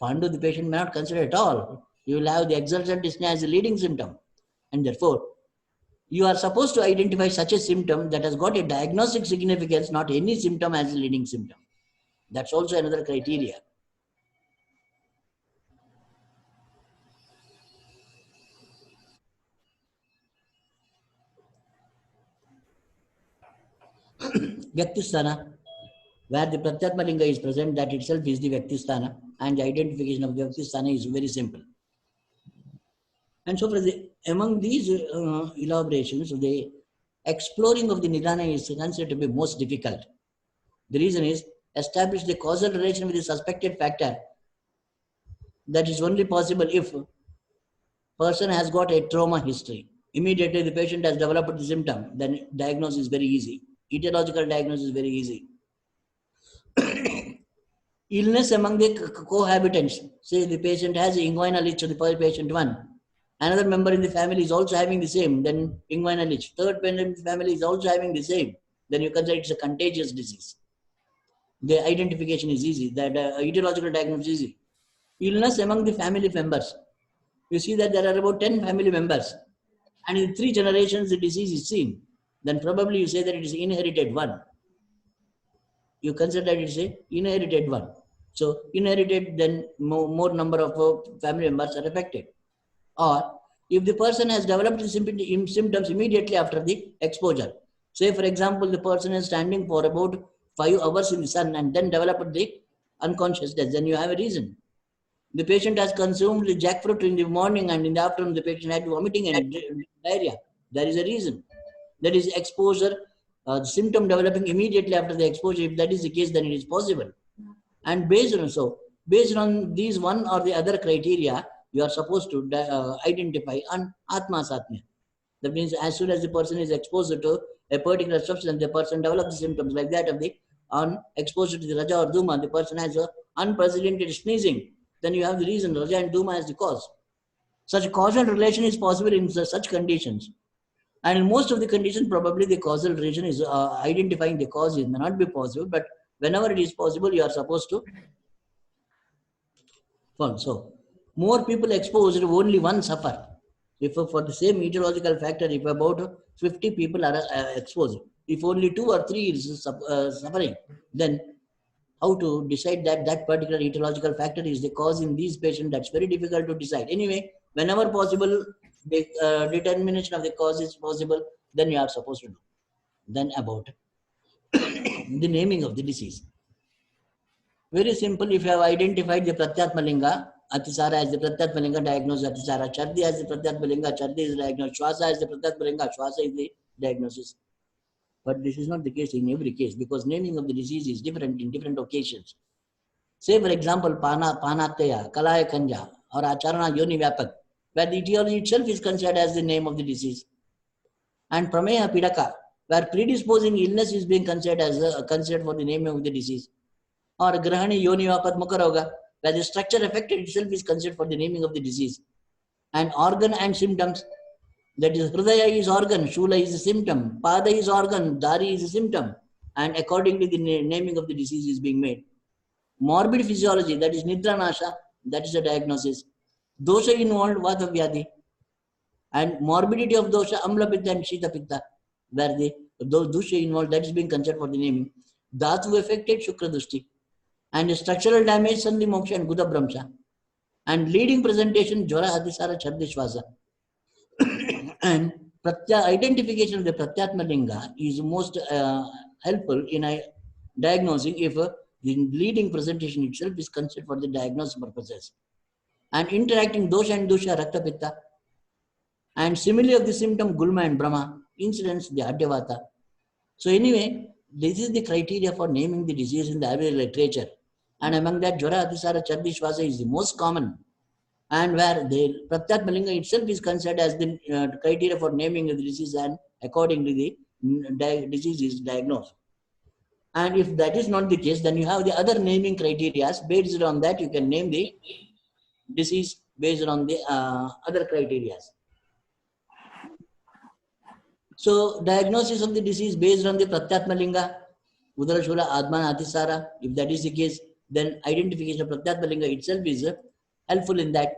Pandu the patient may not consider at all. You will have the exultant dyspnea as a leading symptom. And therefore, you are supposed to identify such a symptom that has got a diagnostic significance, not any symptom as a leading symptom. That's also another criteria. Vyaktisthana, where the Pratyatmalinga is present, that itself is the Vyaktisthana, and the identification of the Vyaktisthana is very simple. And so among these elaborations, the exploring of the Nidana is considered to be most difficult. The reason is, establish the causal relation with the suspected factor. That is only possible if person has got a trauma history. Immediately the patient has developed the symptom, then diagnosis is very easy. Etiological diagnosis is very easy. Illness among the cohabitants. Say the patient has inguinal itch, the patient 1. Another member in the family is also having the same, then inguinal itch. Third member in the family is also having the same. Then you consider it's a contagious disease. The identification is easy. That etiological diagnosis is easy. Illness among the family members. You see that there are about 10 family members. And in 3 generations, the disease is seen. Then probably you say that it is inherited one. You consider that it is an inherited one. So inherited, then more number of family members are affected. Or if the person has developed the symptoms immediately after the exposure. Say for example, the person is standing for about 5 hours in the sun and then developed the unconsciousness, then you have a reason. The patient has consumed the jackfruit in the morning and in the afternoon the patient had vomiting and diarrhea. There is a reason. That is exposure, symptom developing immediately after the exposure. If that is the case, then it is possible. And based on these one or the other criteria, you are supposed to identify an Atma Satmya. That means as soon as the person is exposed to a particular substance, the person develops the symptoms like that of the exposure to the Raja or Duma, the person has unprecedented sneezing. Then you have the reason, Raja and Duma as the cause. Such a causal relation is possible in such conditions. And in most of the conditions, probably the causal relation is identifying the cause. It may not be possible, but whenever it is possible, you are supposed to follow. So, more people exposed, only one suffer. If for the same etiological factor, if about 50 people are exposed, if only 2 or 3 is suffering, then how to decide that that particular etiological factor is the cause in these patients? That's very difficult to decide. Anyway, whenever possible, the determination of the cause is possible, then you are supposed to do. Then about the naming of the disease. Very simple. If you have identified the Pratyatma Linga, Atisara as the Pratyatma Linga, diagnosis Atisara. Chardi as the Pratyatma Linga, Chardi is diagnosed. Shwasa as the Pratyatma Linga, Shwasa is the diagnosis. But this is not the case in every case, because naming of the disease is different in different occasions. Say, for example, Panataya, Kalaya Kanja, or Acharana Yoni Vyapak, where the etiology itself is considered as the name of the disease. And Prameya Pidaka, where predisposing illness is being considered as considered for the name of the disease. Or Grahani Yoni Vyapat Mukaroga, where the structure affected itself is considered for the naming of the disease. And organ and symptoms, that is Hridaya is organ, Shula is a symptom, Pada is organ, Dari is a symptom. And accordingly, the naming of the disease is being made. Morbid physiology, that is Nidra Nasha, that is a diagnosis. Dosha involved, Vata Vyadhi. And morbidity of dosha, Amla Pitta and Shita Pitta, where the dosha involved, that is being considered for the naming. Dhatu affected, Shukra Dushti. And structural damage, Sandhi Moksha and Guda Brahmsha. And leading presentation, Jwara Atisara Chardi Shwasa. And identification of the Pratyatma Linga is most helpful in diagnosing if the leading presentation itself is considered for the diagnosis purposes. And interacting dosha and dosha Rakta Pitta. And similarly of the symptom Gulma and Brahma, incidence the Adyavata. So anyway, this is the criteria for naming the disease in the Ayurvedic literature. And among that, Jwara Atisara Chardi Shwasa is the most common. And where the Pratyatma Linga itself is considered as the criteria for naming the disease, and accordingly the disease is diagnosed. And if that is not the case, then you have the other naming criteria. Based on that, you can name the disease based on the other criteria. So diagnosis of the disease based on the Pratyatma Linga, Udara Shula, Adman, Atisara. If that is the case, then identification of Pratyatma Linga itself is helpful in that.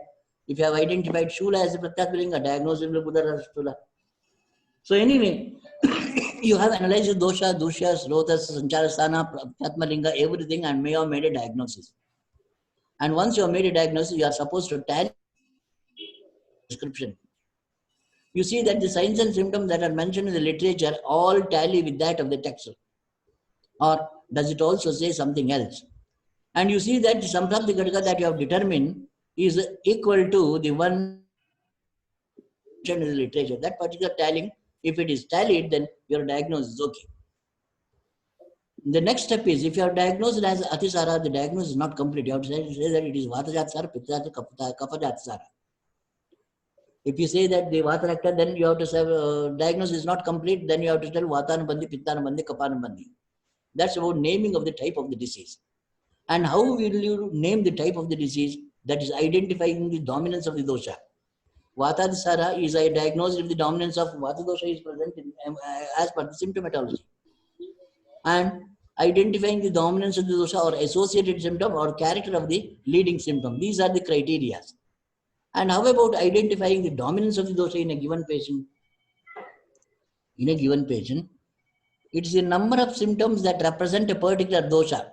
If you have identified Shula as a Pratyatma Linga, diagnosis will Udara Shula. So anyway, you have analyzed the dosha, dushas, rotas, sancharasthana, Pratyatma Linga, everything, and may have made a diagnosis. And once you have made a diagnosis, you are supposed to tally description. You see that the signs and symptoms that are mentioned in the literature all tally with that of the text. Or does it also say something else? And you see that the Samprapti Ghataka that you have determined is equal to the one mentioned in the literature. That particular tallying, if it is tallied, then your diagnosis is okay. The next step is, if you are diagnosed as Atisara, the diagnosis is not complete. You have to say that it is Vatajatsara, Pittajatsara, Kafajatsara. If you say that the Vata Rakta, then you have to say diagnosis is not complete, then you have to tell Vatanabandhi, Pittanabandhi, Kapanabandhi. That's about naming of the type of the disease. And how will you name the type of the disease? That is identifying the dominance of the dosha. Vatadisara is a diagnosis if the dominance of Vata dosha is present as per the symptomatology. And identifying the dominance of the dosha or associated symptom or character of the leading symptom. These are the criteria. And how about identifying the dominance of the dosha in a given patient? In a given patient, it is the number of symptoms that represent a particular dosha.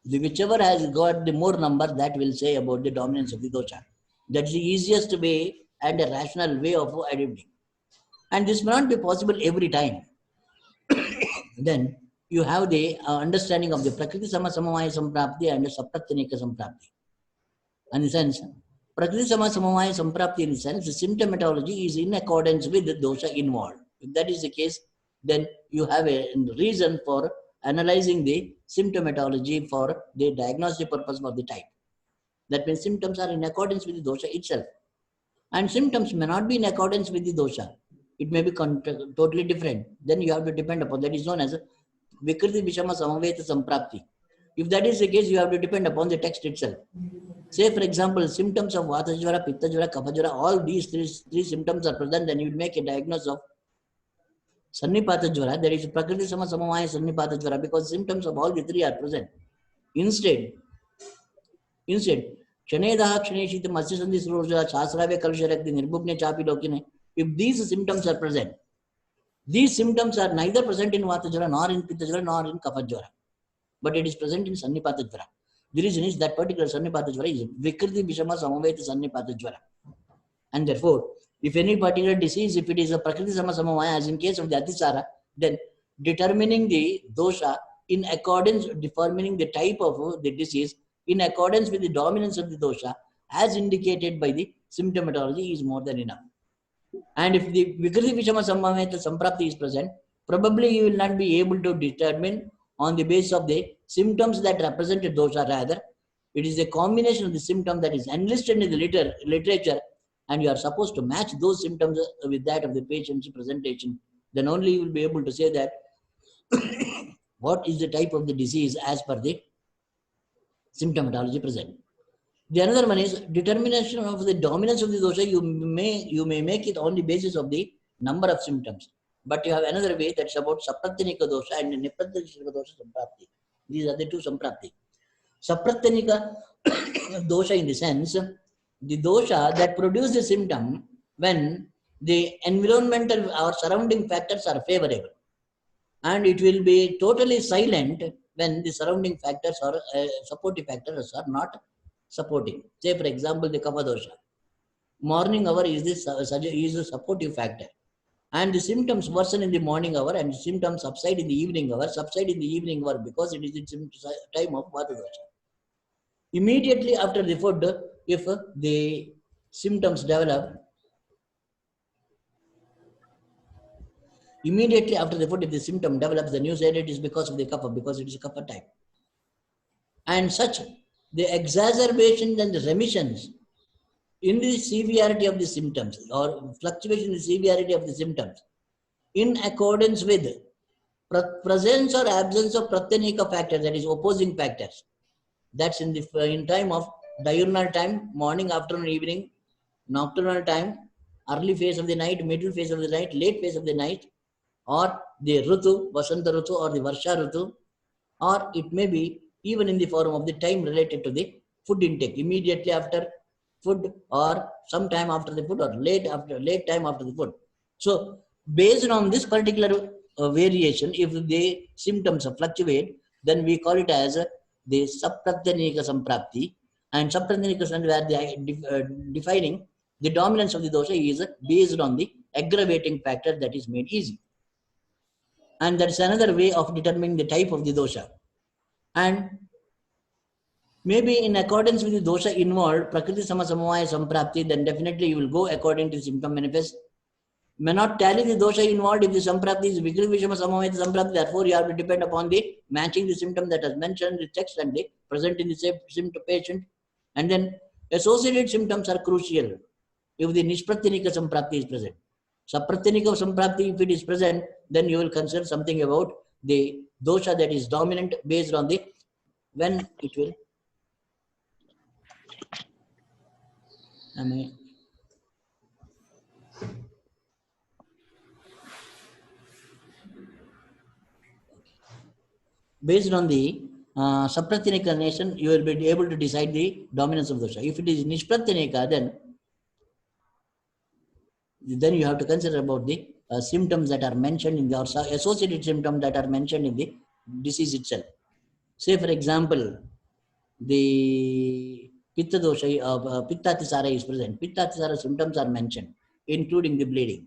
Whichever has got the more number, that will say about the dominance of the dosha. That's the easiest way and a rational way of identifying. And this may not be possible every time. Then you have the understanding of the Prakriti Sama Samamaya Samprapti and the Sapratyanika Samprapti. In the sense, Prakriti Sama Samamaya Samprapti, in the sense, the symptomatology is in accordance with the dosha involved. If that is the case, then you have a reason for analyzing the symptomatology for the diagnostic purpose of the type. That means symptoms are in accordance with the dosha itself. And symptoms may not be in accordance with the dosha. It may be totally different. Then you have to depend upon, that is known as Vikriti Vishama Samaveta Samprapti. If that is the case, you have to depend upon the text itself. Say, for example, symptoms of Vata Jvara, Pitta Jvara, Kapha Jvara, all these three symptoms are present, then you will make a diagnosis of Sannipata Jvara, that is Prakriti Sama Samamaya Sannipata Jvara, because symptoms of all the three are present. Instead, Kshanedaha Kshaneshita Matsasandhi Suroja Shasrave Kalsharakti Nirbhugnya Chapi Lokine. If these symptoms are present, these symptoms are neither present in Vata Jwara, nor in Pitta Jwara, nor in Kapha Jwara, but it is present in Sannipata Jwara. The reason is that particular Sannipata Jwara is Vikriti Vishama Samaveta Sannipata Jwara. And therefore, if any particular disease, if it is a Prakriti Samavaya, as in case of the Atisara, then determining the dosha in accordance, determining the type of the disease in accordance with the dominance of the dosha, as indicated by the symptomatology, is more than enough. And if the Vikriti Vishama Samaveta Samprapti is present, probably you will not be able to determine on the basis of the symptoms that represent a dosha. Rather, it is a combination of the symptom that is enlisted in the literature, and you are supposed to match those symptoms with that of the patient's presentation. Then only you will be able to say that what is the type of the disease as per the symptomatology present. The another one is determination of the dominance of the dosha. You may make it on the basis of the number of symptoms. But you have another way, that's about Sapratyanika dosha and Nipratyanika dosha Samprapti. These are the two Samprapti. Sapratyanika dosha, in the sense, the dosha that produces the symptom when the environmental or surrounding factors are favorable, and it will be totally silent when the surrounding factors or supportive factors are not supporting. Say, for example, the Kapha dosha. Morning hour is a supportive factor, and the symptoms worsen in the morning hour, and the symptoms subside in the evening hour. Subside in the evening hour because it is the time of Vata dosha. Immediately after the food, if the symptoms develop, immediately after the food, if the symptom develops, then you said it is because of the kapha, because it is a kapha type. And such, the exacerbations and the remissions in the severity of the symptoms, or fluctuation in the severity of the symptoms, in accordance with presence or absence of pratyanika factors, that is opposing factors. That's in time of diurnal time, morning, afternoon, evening, nocturnal time, early phase of the night, middle phase of the night, late phase of the night, or the Rutu, Vasanta Rutu, or the Varsha Rutu, or it may be even in the form of the time related to the food intake, immediately after food, or sometime after the food, or late time after the food. So based on this particular variation, if the symptoms fluctuate, then we call it as the Sapratyanika Samprapti. And Sapratyanika Samprapti, where they are defining the dominance of the dosha is based on the aggravating factor that is made easy. And that's another way of determining the type of the dosha. And maybe in accordance with the dosha involved, Prakriti Samasamavaya Samprapti, then definitely you will go according to the symptom manifest. May not tally the dosha involved if the Samprapti is Vikriti Vishama Samavaya Samprapti. Therefore, you have to depend upon the matching the symptom that is mentioned in the text and the present in the same symptom patient. And then associated symptoms are crucial if the Nishpratyanika Samprapti is present. Sapratyanika Samprapti, if it is present, then you will consider something about the dosha that is dominant based on the when it will. Based on the Sapratyanika nation, you will be able to decide the dominance of dosha. If it is Nishpratyanika, then you have to consider about the symptoms that are mentioned in the, or associated symptoms that are mentioned in the disease itself. Say, for example, the Pitta dosha, Pittatisara is present. Pittatisara symptoms are mentioned, including the bleeding.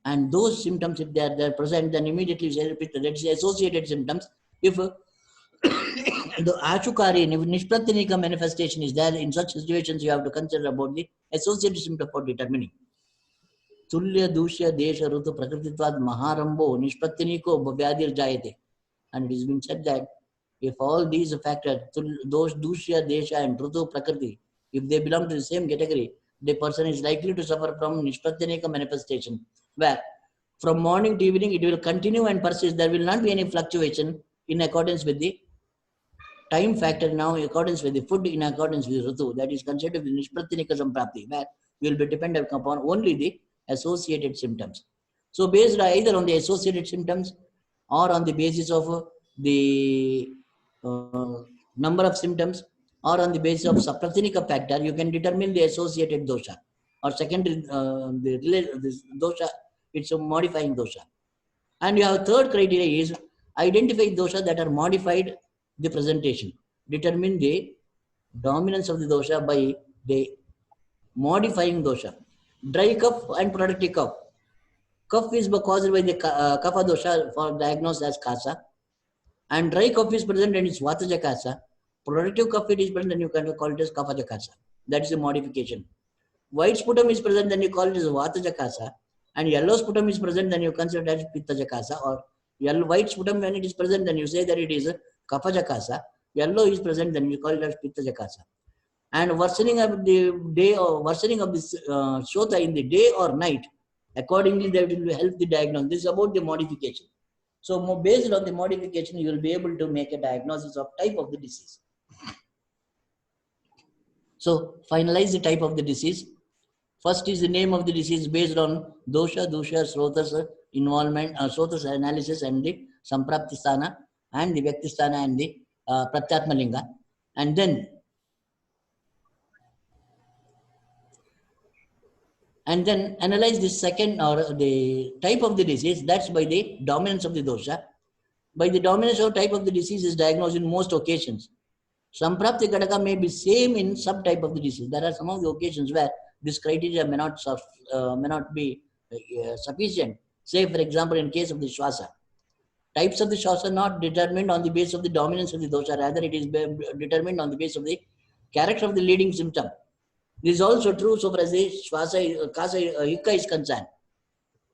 And those symptoms, if they are present, then immediately say Pitta, that is associated symptoms. If the Achukari, Nishpratyanika manifestation is there, in such situations you have to consider about the associated symptom for determining. Tulya Dushya Desha Rutu Prakrititvad Maharambo Nishpratyaniko Bhavyadir Jayate. And it has been said that if all these factors, those Dushya, Desha and Rutu Prakriti, if they belong to the same category, the person is likely to suffer from Nishpratyanika manifestation, where from morning to evening it will continue and persist. There will not be any fluctuation in accordance with the time factor, now in accordance with the food, in accordance with Rutu. That is considered the Nishpratyanika Samprapti, where we will be dependent upon only the associated symptoms. So based either on the associated symptoms or on the basis of the number of symptoms, or on the basis of Saprathika factor, you can determine the associated dosha or secondary this dosha. It's a modifying dosha. And you have third criteria is identify dosha that are modified the presentation. Determine the dominance of the dosha by the modifying dosha. Dry cough and productive cough. Cough is caused by the kapha dosha for diagnosed as kasa. And dry cough is present and it's vataja kasa. Productive cough it is present and you can call it as kapha kasa. That is a modification. White sputum is present, then you call it as vata jakasa, and yellow sputum is present, then you consider it as pitta jakasa, or yellow white sputum when it is present, then you say that it is kapha jakasa. Yellow is present, then you call it as pitta jakasa. And worsening of the day or worsening of this shota in the day or night, accordingly that will help the diagnosis. This is about the modification. So based on the modification, you will be able to make a diagnosis of type of the disease. So finalize the type of the disease. First is the name of the disease based on dosha, srotas involvement, srotas analysis and the sampraptisthana and the vyaktisthana and the pratyatmalinga. And then analyze the second or the type of the disease. That's by the dominance of the dosha. By the dominance of type of the disease is diagnosed in most occasions. Samprapti Kataka may be same in subtype of the disease. There are some of the occasions where this criteria may not be sufficient. Say, for example, in case of the Shwasa. Types of the Shwasa are not determined on the basis of the dominance of the dosha. Rather, it is determined on the basis of the character of the leading symptom. This is also true so far as the Shwasa, Kasa, Hikka is concerned.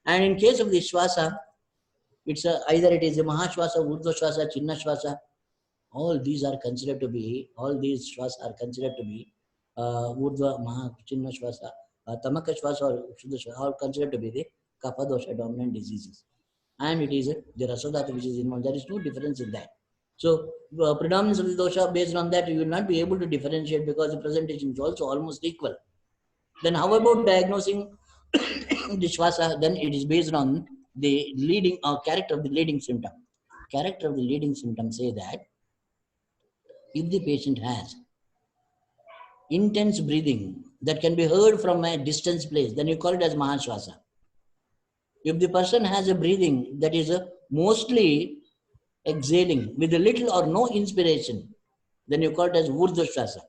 And in case of the Shwasa, it's either it is a Mahashwasa, Urdhva Shwasa, Chinna Shwasa. All these are considered to be, Urdhva, Maha, Chinna Shwasa, Tamaka Shwasa or Shuddha Shwasa, all considered to be the Kapha dosha dominant diseases. And it is the Rasodhatu which is involved. There is no difference in that. So, predominance of the dosha, based on that, you will not be able to differentiate because the presentation is also almost equal. Then how about diagnosing the Shwasa? Then it is based on the leading or character of the leading symptom. Character of the leading symptom say that if the patient has intense breathing that can be heard from a distance place, then you call it as Mahashwasa. If the person has a breathing that is mostly exhaling with a little or no inspiration, then you call it as Urdhva Shwasa.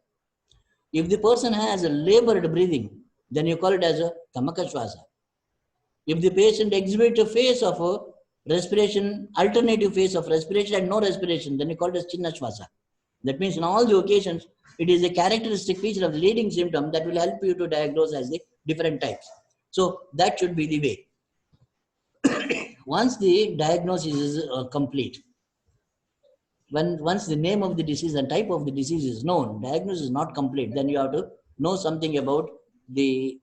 If the person has a labored breathing, then you call it as a Tamaka Shwasa. If the patient exhibits a phase of a respiration, alternative phase of respiration and no respiration, then you call it as Chinna Shwasa. That means in all the occasions, it is a characteristic feature of the leading symptom that will help you to diagnose as the different types. So that should be the way. Once the diagnosis is complete, once the name of the disease and type of the disease is known, diagnosis is not complete, then you have to know something about the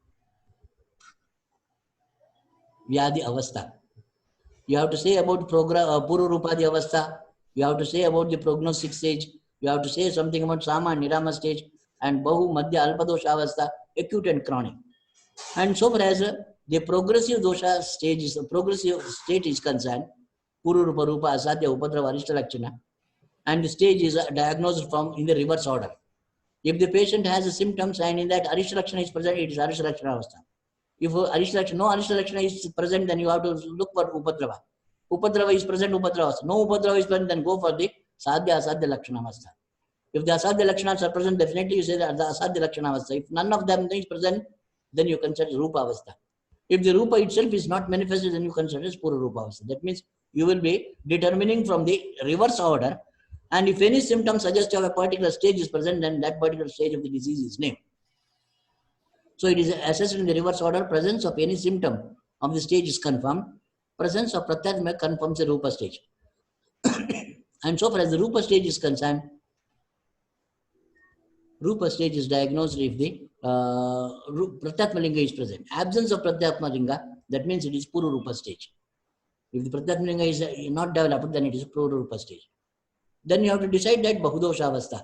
Vyadhi Avastha. You have to say about Pururupadi Avastha. You have to say about the prognostic stage. You have to say something about Sama and Nirama stage and Bahu, Madhya, Alpadosha Avastha, acute and chronic. And so far as the progressive dosha stage is, progressive state is concerned, Pururupa, Rupa, Asadhya, Upadrava, Arishta Lakshana, and the stage is diagnosed from in the reverse order. If the patient has the symptoms and in that Arishta Lakshana is present, it is Arishta Lakshana Avastha. If no Arishta Lakshana is present, then you have to look for Upadrava. Upadrava is present, Upadrava. No Upadrava is present, then go for the Sadhya Asadhya Lakshana Avastha. If the Asadhya Lakshanas are present, definitely you say that the Asadhya Lakshana Avastha. If none of them is present, then you consider Rupa Avastha. If the Rupa itself is not manifested, then you consider as Pura Rupa Avastha. That means you will be determining from the reverse order, and if any symptom suggests of a particular stage is present, then that particular stage of the disease is named. So it is assessed in the reverse order. Presence of any symptom of the stage is confirmed. Presence of Pratyatma confirms the Rupa stage. And so far as the Rupa stage is concerned, Rupa stage is diagnosed if the Pratyatma Linga is present. Absence of Pratyatma Linga, that means it is Puru Rupa stage. If the Pratyatma Linga is not developed, then it is Puru Rupa stage. Then you have to decide that Bahudosha Avastha.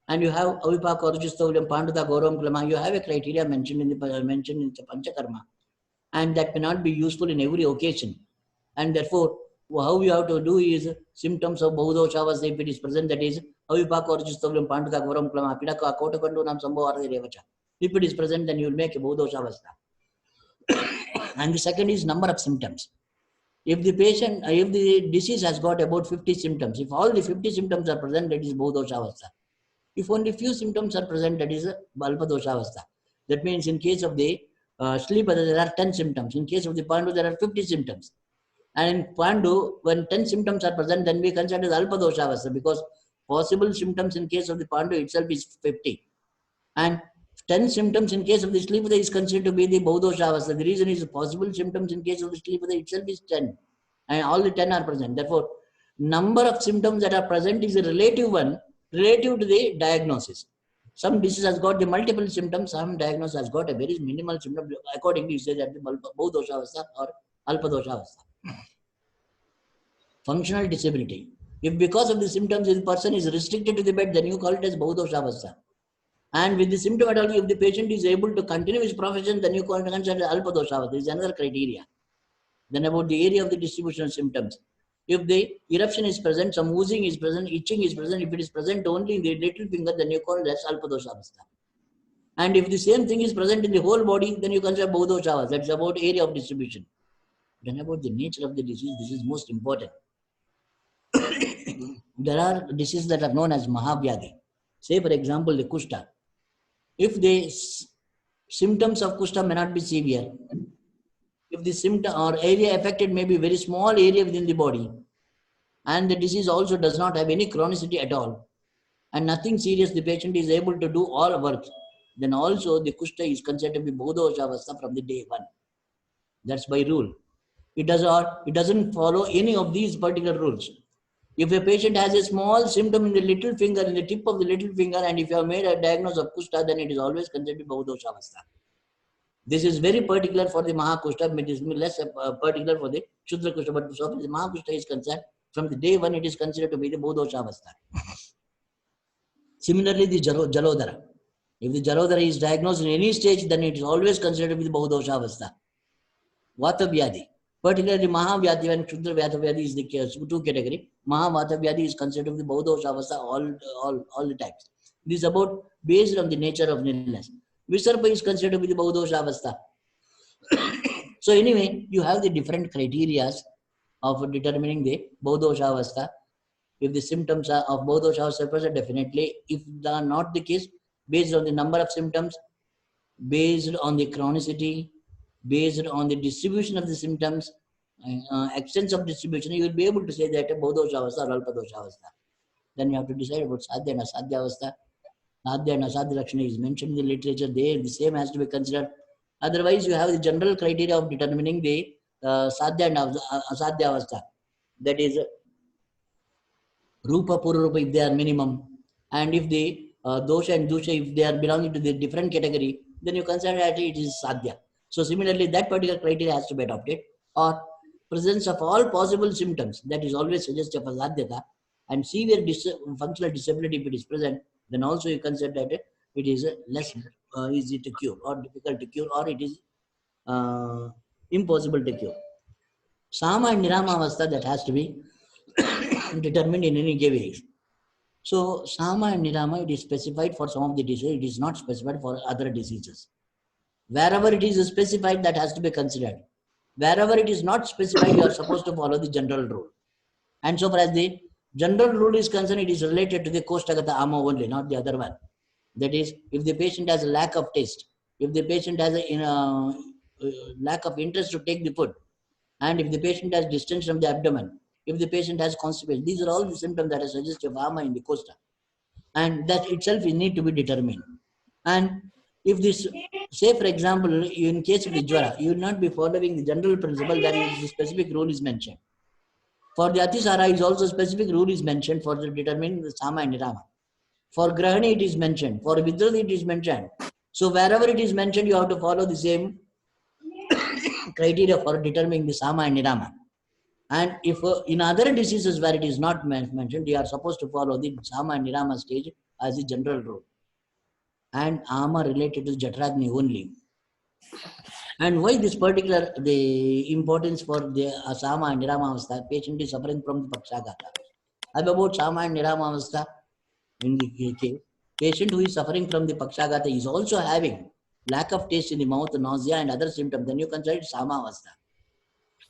And you have Avipaka, Arujustaulyam, Panduta, Gauram, Klama. You have a criteria mentioned in the Panchakarma. And that cannot be useful in every occasion. And therefore, how you have to do is symptoms of Bahudosha Avastha, if it is present, that is Avipaka Panduka Goram Plama, Pidaka, Kotakandu, and Sambo Revacha. If it is present, then you will make a Bodoshavasta. And the second is number of symptoms. If the patient, if the disease has got about 50 symptoms, if all the 50 symptoms are present, that is Bodoshavasta. If only few symptoms are present, that is Balpadoshavasta. That means in case of the sleeper, there are 10 symptoms. In case of the Pandu, there are 50 symptoms. And in Pandu, when 10 symptoms are present, then we consider it as Alpadoshavasta, because possible symptoms in case of the Pandu itself is 50. And 10 symptoms in case of the sleeper is considered to be the Bodoshavasta. The reason is possible symptoms in case of the sleeper itself is 10. And all the 10 are present. Therefore, number of symptoms that are present is a relative one, relative to the diagnosis. Some disease has got the multiple symptoms, some diagnosis has got a very minimal symptom. Accordingly, you say that the Bodoshavasta or Alpadoshavasta. Functional disability. If because of the symptoms the person is restricted to the bed, then you call it as Bodoshavasta. And with the symptomatology, if the patient is able to continue his profession, then you call it as Alpadoshavasta. This is another criteria. Then about the area of the distribution of symptoms. If the eruption is present, some oozing is present, itching is present, if it is present only in the little finger, then you call it as Alpadoshavasta. And if the same thing is present in the whole body, then you consider Bodoshavasta. That's about area of distribution. Then about the nature of the disease, this is most important. There are diseases that are known as Mahavyadhi. Say, for example, the Kushta. If the symptoms of Kushta may not be severe, if the symptom or area affected may be very small area within the body, and the disease also does not have any chronicity at all, and nothing serious, the patient is able to do all work, then also the Kushta is considered to be Bodoshavasta from the day one. That's by rule. It doesn't follow any of these particular rules. If a patient has a small symptom in the little finger, in the tip of the little finger, and if you have made a diagnosis of Kushta, then it is always considered Bodoshavasta. This is very particular for the Mahakushta, it is less particular for the Shudra Kushta, but so the Mahakushta is concerned, from the day one it is considered to be the Bodoshavasta. Similarly, the Jalodhara. If the Jalodhara is diagnosed in any stage, then it is always considered to be the Bodoshavasta. Vatavyadhi. Particularly Mahavyadhi and Shudra Vatavyadhi is the two category. Mahavatavyadhi is considered to be Bodoshavasta all the times. This is about based on the nature of illness. Visarpa is considered to be the Bodoshavasta. So anyway, you have the different criteria of determining the Bodoshavasta. If the symptoms are of Bodoshavasta present, definitely. If they are not the case, based on the number of symptoms, based on the chronicity, based on the distribution of the symptoms, extent of distribution, you will be able to say that a Bodoshavasta or Alpadoshavasta. Then you have to decide about Sadhya and Asadhyavasta. Sadhya and Asadhya Lakshana is mentioned in the literature. There, the same has to be considered. Otherwise, you have the general criteria of determining the Sadhya and Asadhyavasta. That is, Rupa, Pururupa, if they are minimum. And if the Dosha and Dusha, if they are belonging to the different category, then you consider that it is Sadhya. So similarly, that particular criteria has to be adopted. Or presence of all possible symptoms, that is always suggestive of Sadhyata. And severe functional disability, if it is present, then also you consider that it is less easy to cure or difficult to cure, or it is impossible to cure. Sama and Nirama Avastha, that has to be determined in any way. So Sama and Nirama, it is specified for some of the diseases, it is not specified for other diseases. Wherever it is specified, that has to be considered. Wherever it is not specified, you are supposed to follow the general rule. And so far as the general rule is concerned, it is related to the Koshtagata Ama only, not the other one. That is, if the patient has a lack of taste, if the patient has a lack of interest to take the food, and if the patient has distension of the abdomen, if the patient has constipation, these are all the symptoms that are suggestive of Ama in the Kosta. And that itself is need to be determined. And if this, say for example, in case of the Jwara, you will not be following the general principle that the specific rule is mentioned. For the Atisara is also specific rule is mentioned for determining the Sama and Nirama. For Grahani it is mentioned. For Vidrati it is mentioned. So wherever it is mentioned, you have to follow the same criteria for determining the Sama and Nirama. And if in other diseases where it is not mentioned, you are supposed to follow the Sama and Nirama stage as a general rule. And Ama related to Jatragni only. And why this particular, the importance for the Sama and Nirama Avastha, patient is suffering from the Pakshagata. About Sama and Nirama Avastha, In the case, patient who is suffering from the Pakshagata is also having lack of taste in the mouth, nausea and other symptoms, then you consider it Samavastha.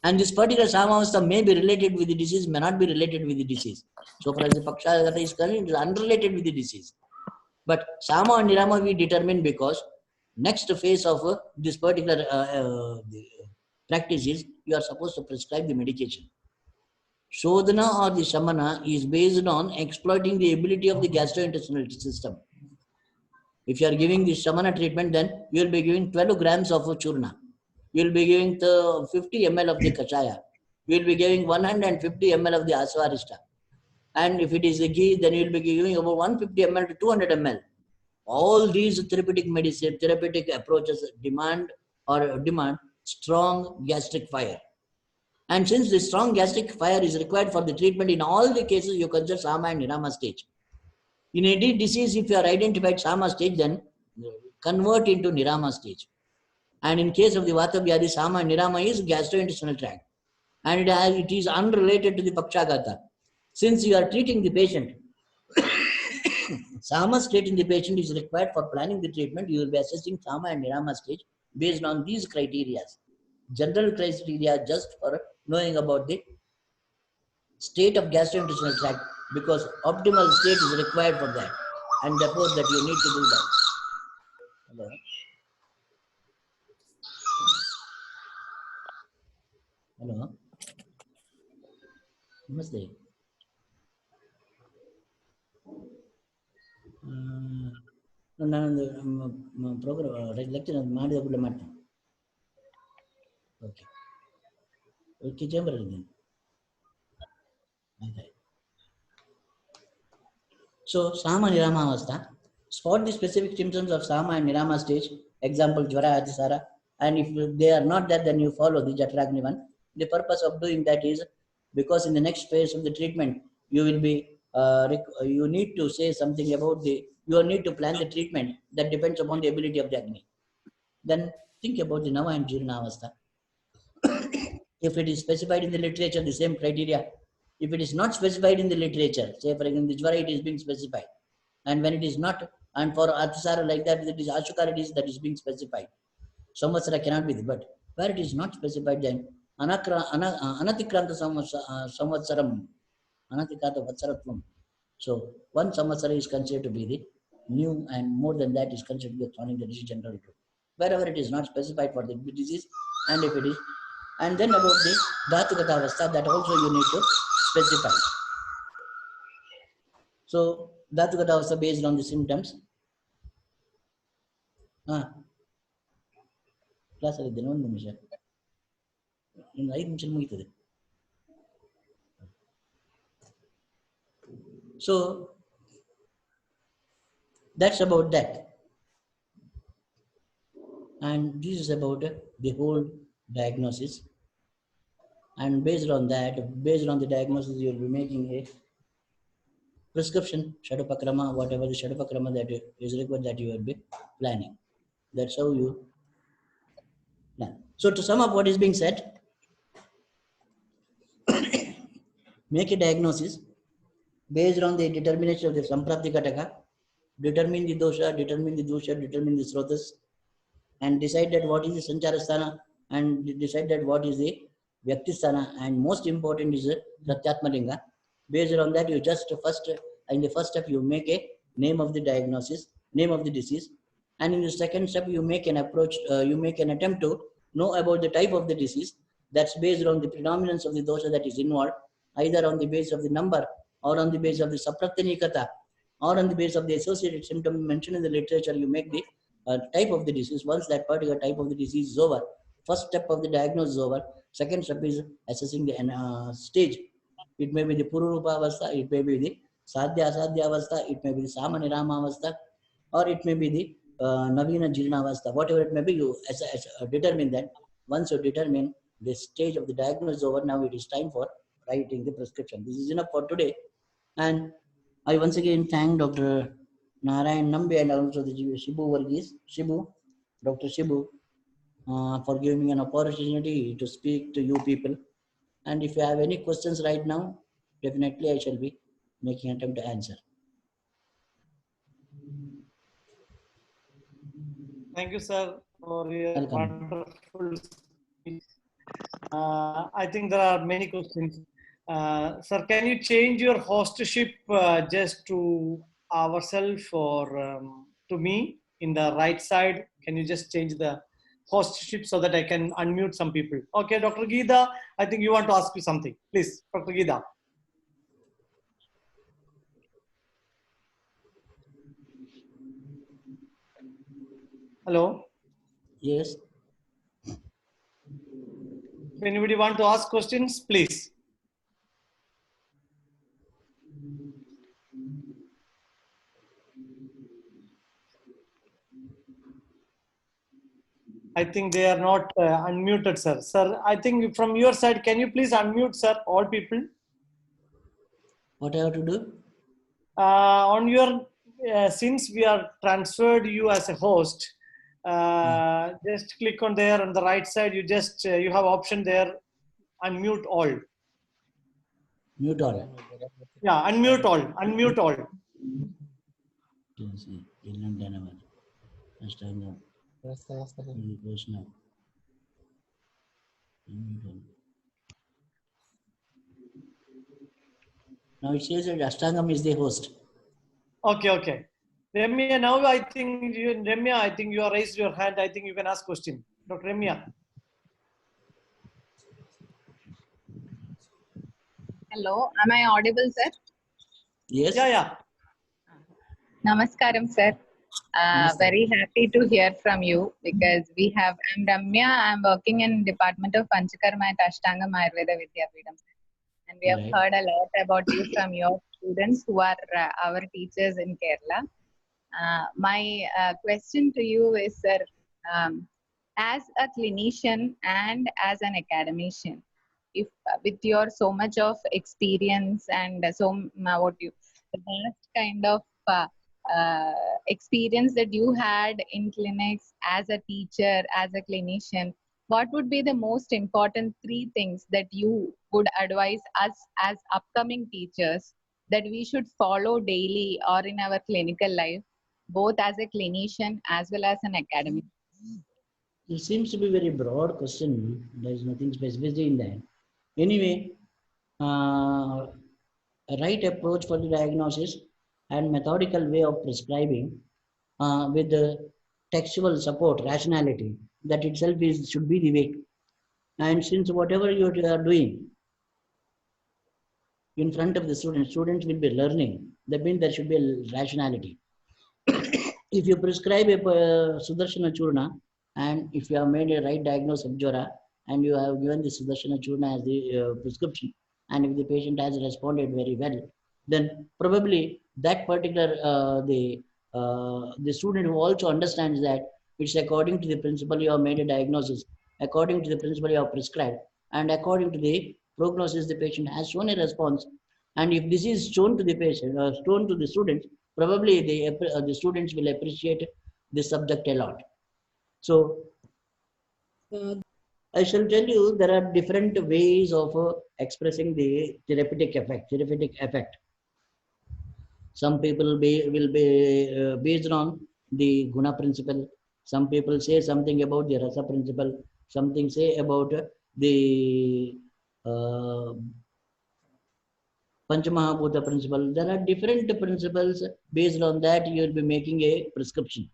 And this particular Samavastha may be related with the disease, may not be related with the disease. So far as the Pakshagata is concerned, it is unrelated with the disease. But Sama and Nirama we determine because next phase of this particular practice is you are supposed to prescribe the medication. Shodhana or the Shamana is based on exploiting the ability of the gastrointestinal system. If you are giving the Shamana treatment, then you will be giving 12 grams of churna. You will be giving 50 ml of the Kashaya. You will be giving 150 ml of the Aswarishta. And if it is a ghee, then you will be giving about 150 ml to 200 ml. All these therapeutic medicine, therapeutic approaches demand strong gastric fire. And since the strong gastric fire is required for the treatment, in all the cases you consider Sama and Nirama stage. In any disease, if you are identified Sama stage, then convert into Nirama stage. And in case of the Vata Vyadhi, Sama and Nirama is gastrointestinal tract. And it is unrelated to the Pakshagata. Since you are treating the patient, Sama state in the patient is required for planning the treatment. You will be assessing Sama and Nirama stage based on these criteria. General criteria just for knowing about the state of gastrointestinal tract, because optimal state is required for that, and therefore that you need to do that. Hello. Hello. Namaste. ನಾನು program lecture ಮಾಡಿದ ಕೂಡ ಮಾಡ್ತೇನೆ. Okay okay ಚೇಂಬರಲ್ಲಿದ್ದೀನಿ. So Sama Nirama Avastha, spot the specific symptoms of Sama and Nirama stage, example Jvara Atisara, and if they are not that, then you follow the Jatragnivan. The purpose of doing that is because in the next phase of the treatment, you will be, you need to say something about you need to plan the treatment that depends upon the ability of the Agni. Then think about the Nava and Jirna Avastha. If it is specified in the literature, the same criteria. If it is not specified in the literature, say for example, the Jvara, it is being specified. And when it is not, and for Atisara like that, it is Ashukara that is being specified. Samvatsara cannot be there. But where it is not specified, then Anatikranta Samvatsaram, Anatikranta Vatsaratvam. So one Samvatsara is considered to be the new, and more than that is considered to be a chronic, that is general rule. Wherever it is not specified for the disease, and if it is, and then about the Dhatukata Avastha, that also you need to specify. So Dhatukata Avastha based on the symptoms. Class aliddene ಒಂದು ನಿಮಿಷ, ಇನ್ನು 5 ನಿಮಿಷ ಮುಗಿತದೆ. So that's about that, and this is about the whole diagnosis. And based on that, based on the diagnosis, you will be making a prescription, Shadopakrama, whatever the Shadopakrama that is required, that you will be planning. That's how you plan. So to sum up what is being said, make a diagnosis based on the determination of the Samprapti Kataka, determine the dosha, determine the dosha, determine the srotas, and decide that what is the Sancharasthana, and decide that what is the Vyaktisthana, and most important is the Pratyatmalinga. Based on that, you just first, in the first step, you make a name of the diagnosis, name of the disease, and in the second step, you make an approach, you make an attempt to know about the type of the disease. That's based on the predominance of the dosha that is involved, either on the basis of the number, or on the basis of the Sapratyanikata, or on the basis of the associated symptom mentioned in the literature. You make the type of the disease. Once that particular type of the disease is over, first step of the diagnosis is over, second step is assessing the stage. It may be the Pururupa Avastha, it may be the Sadhya Asadhya Avastha, it may be the Sama Nirama Avastha, or it may be the Navina Jirna Avastha. Whatever it may be, you determine that. Once you determine the stage of the diagnosis over, now it is time for writing the prescription. This is enough for today. And I once again thank Dr. Narayan Nambi and also the Shibu Varghese, Dr. Shibu, for giving me an opportunity to speak to you people. And if you have any questions right now, definitely I shall be making an attempt to answer. Thank you, sir, for your Welcome. wonderful speech. I think there are many questions. Sir, can you change your hostship just to ourselves or to me in the right side? Can you just change the hostship so that I can unmute some people? Okay, Dr. Geeta, I think you want to ask me something. Please, Dr. Geeta. Hello. Yes. If anybody want to ask questions, please. I think they are not unmuted, sir. Sir, I think from your side, can you please unmute, sir, all people? What I have to do? On your, since we are transferred you as a host, just click on there on the right side. You just, you have option there, unmute all. Mute all. Yeah, unmute all, unmute all. Now it says that Ashtangam is the host. Okay, okay. Ramya, now I think you, Ramya, I think you have raised your hand. I think you can ask question. Dr. Ramya. Hello, am I audible, sir? Yes. Yeah, yeah. Namaskaram, sir. Namaste. Very happy to hear from you because I'm Ramya. I'm working in Department of Panchakarma at Ashtangam Ayurveda Vidyapeetham. And we have Right. heard a lot about you from your students who are our teachers in Kerala. My question to you is, sir, as a clinician and as an academician, if with your so much of experience and the vast kind of experience that you had in clinics as a teacher, as a clinician, what would be the most important 3 things that you would advise us as upcoming teachers that we should follow daily or in our clinical life, both as a clinician as well as an academic? It seems to be a very broad question. There is nothing specific in that. Anyway, a right approach for the diagnosis and methodical way of prescribing with the textual support, rationality, that itself should be the way. And since whatever you are doing in front of the students will be learning. That means there should be a rationality. If you prescribe a Sudarshana Churna, and if you have made a right diagnosis of Jara, and you have given the Sudarshana Churna as the prescription, and if the patient has responded very well, then probably that particular the student who also understands that it's according to the principle you have made a diagnosis, according to the principle you have prescribed, and according to the prognosis the patient has shown a response. And if this is shown to the patient, shown to the students, probably the students will appreciate the subject a lot. So I shall tell you there are different ways of expressing the therapeutic effect. Some people will be based on the guna principle. Some people say something about the rasa principle. Something say about the Panchamahabhuta principle. There are different principles. Based on that, you will be making a prescription.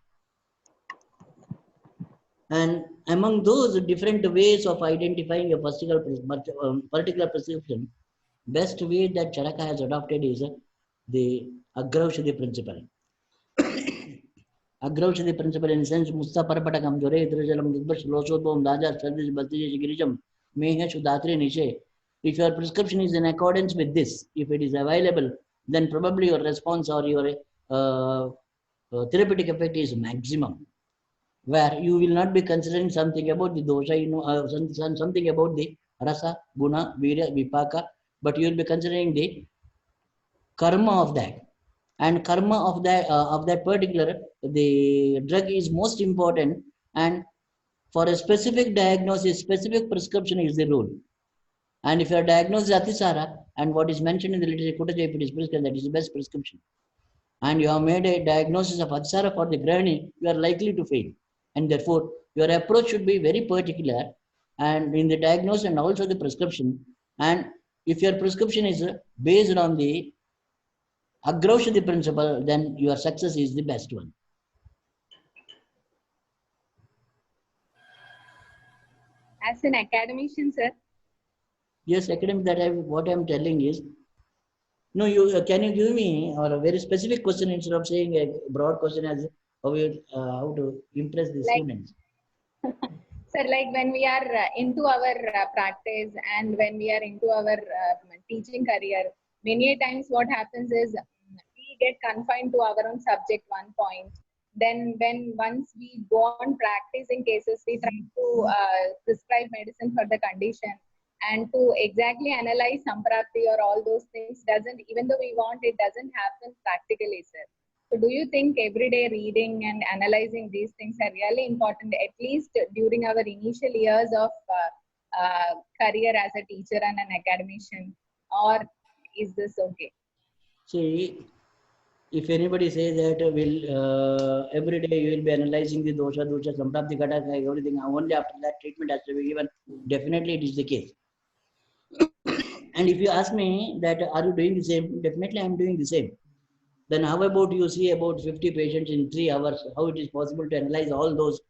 And among those different ways of identifying a particular prescription, best way that Charaka has adopted is the Agraushadhi principle. Agraushadhi principle in the sense Musta Parapatakam, Jore, Trijalam, Dubbash, Losodom, Raja, Service, Basti, Girijam, Meha, Shudatri, Nishe. If your prescription is in accordance with this, if it is available, then probably your response or your therapeutic effect is maximum. Where you will not be considering something about the dosha, something about the rasa, guna, virya, vipaka, but you will be considering the karma of that. And karma of that particular, the drug is most important, and for a specific diagnosis, specific prescription is the rule. And if your diagnosis is Atisara, and what is mentioned in the literature, if it is prescribed, that is the best prescription. And you have made a diagnosis of Atisara for the Grahani, you are likely to fail. And therefore, your approach should be very particular and in the diagnosis and also the prescription. And if your prescription is based on the Agroshati principle, then your success is the best one. As an academician, sir. Yes, academic, what I'm telling is, no, can you give me or a very specific question instead of saying a broad question as how to impress the Like, students? sir, like when we are into our practice and when we are into our teaching career, many a times what happens is we get confined to our own subject one point. Then when once we go on practicing cases, we try to prescribe medicine for the condition, and to exactly analyze Samprapti or all those things doesn't, even though we want, it doesn't happen practically, sir. So do you think everyday reading and analyzing these things are really important, at least during our initial years of career as a teacher and an academician, or is this okay? See, if anybody says that every day you will be analyzing the dosha, samprapti, kata, everything, only after that treatment has to be given, definitely it is the case. And if you ask me that are you doing the same, definitely I am doing the same. Then how about you see about 50 patients in 3 hours, how it is possible to analyze all those?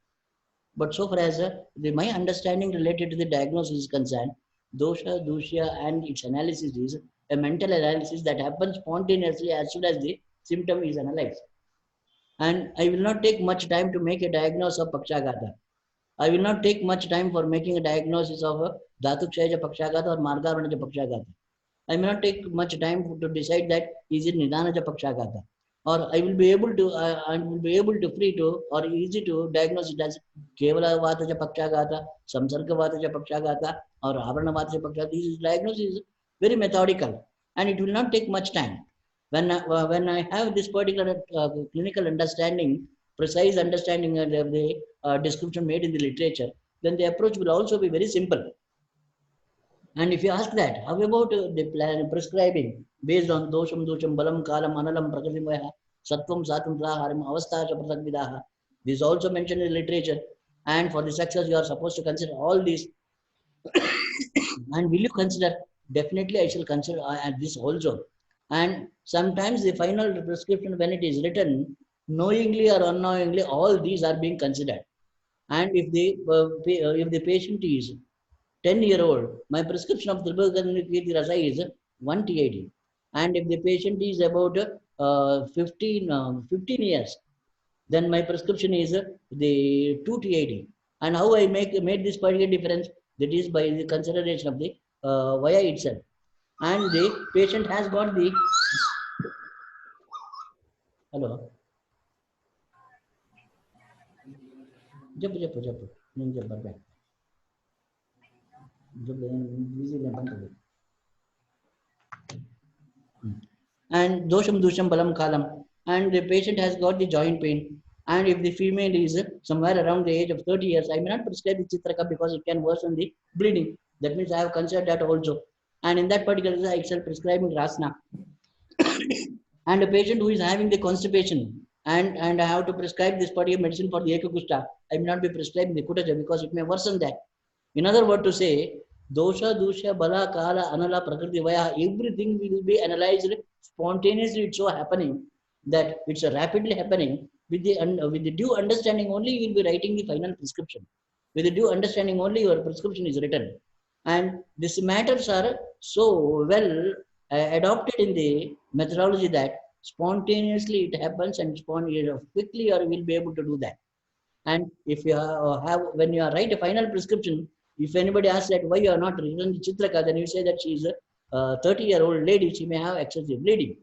But so far as my understanding related to the diagnosis is concerned, dosha, dusha and its analysis is a mental analysis that happens spontaneously as soon as the symptom is analyzed. And I will not take much time to make a diagnosis of Pakshagata. I will not take much time for making a diagnosis of Dhatukshayaja Pakshagata or Margarvanaja Pakshagata. I may not take much time to decide that is it Nidanaja Pakshagata. Or I will be able to free to or easy to diagnose it as Kevala Vataja Pakshagata, Samsarga Vataja Pakshagata, or Avarana Vataja Pakshagata. This diagnosis is very methodical and it will not take much time. When I have this particular clinical understanding, precise understanding of the description made in the literature, then the approach will also be very simple. And if you ask that, how about the plan prescribing based on dosham, balam, kalam, analam, prakriti, sattvam, sattvam, traharam, avastha, pratakvidaha. This is also mentioned in the literature. And for the success, you are supposed to consider all these. And will you consider? Definitely, I shall consider this also. And sometimes the final prescription, when it is written, knowingly or unknowingly, all these are being considered. And if the patient is 10-year-old, my prescription of Tribhuvan Rasa is 1 TID. And if the patient is about 15 years, then my prescription is the 2 TID. And how I made this particular difference, that is by the consideration of the via itself. And the patient has got the hello. Japu. And dosham dusham balam kalam, and the patient has got the joint pain, and if the female is somewhere around the age of 30 years, I may not prescribe the chitraka because it can worsen the bleeding. That means I have considered that also, and in that particular case I shall prescribe rasna. And a patient who is having the constipation and I have to prescribe this particular medicine for the ekakusta, I may not be prescribing the kutaja because it may worsen that. In other words to say, dosha, dusha, bala, kala, anala, prakriti, vaya, everything will be analyzed spontaneously. It's so happening that it's rapidly happening. With the due understanding only, you will be writing the final prescription. With the due understanding only, your prescription is written. And these matters are so well adopted in the methodology that spontaneously it happens and quickly you will be able to do that. And if you when you are write a final prescription, if anybody asks that why you are not written the Chitraka, then you say that she is a 30-year-old lady, she may have excessive bleeding.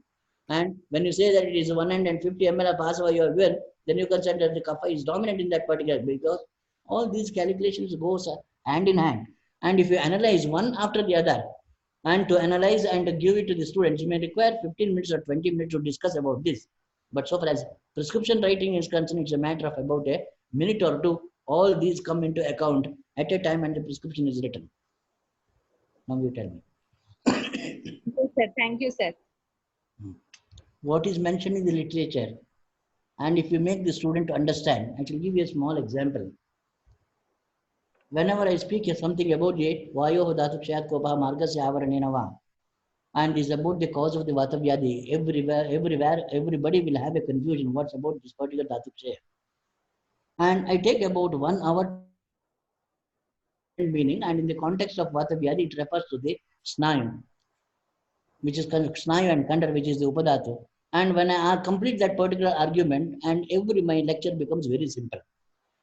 And when you say that it is 150 ml of Asava you are given, then you consider that the kapha is dominant in that particular, because all these calculations goes hand in hand. And if you analyze one after the other, and to analyze and to give it to the students, you may require 15 minutes or 20 minutes to discuss about this. But so far as prescription writing is concerned, it's a matter of about a minute or two. All these come into account at a time and the prescription is written. Now you tell me. Thank you, sir. What is mentioned in the literature And if you make the student to understand, I shall give you a small example. Whenever I speak something about the Vayoh Dhatu Kshayat Kopaha Margasya Avaranenava, and is about the cause of the Vata Vyadhi, everywhere, everybody will have a confusion what's about this particular Dhatu Kshaya. And I take about 1 hour meaning, and in the context of Vata Vyadhi, it refers to the Snayu, which is Snayu and Kandar, which is the Upadhatu. And when I complete that particular argument, and my lecture becomes very simple.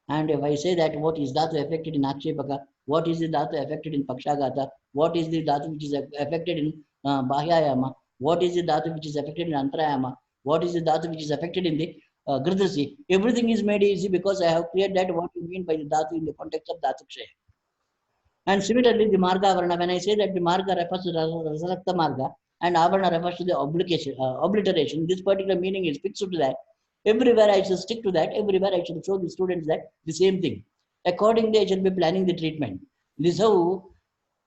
And if I say that what is Dhatu affected in Akshepaka, what is the Dhatu affected in Pakshagata, what is the Dhatu which is affected in Bahyayama, what is the Dhatu which is affected in Antarayama, what is the Dhatu which is affected in the Gridhasi, everything is made easy because I have cleared that what you mean by the Dhatu in the context of Dhatu Kshaya. And similarly, the Marga Avarana, when I say that the Marga refers to Rasarakta Marga and Avarana refers to the obliteration, this particular meaning is fixed to that. Everywhere I should stick to that, everywhere I should show the students that the same thing. Accordingly, I shall be planning the treatment. This is how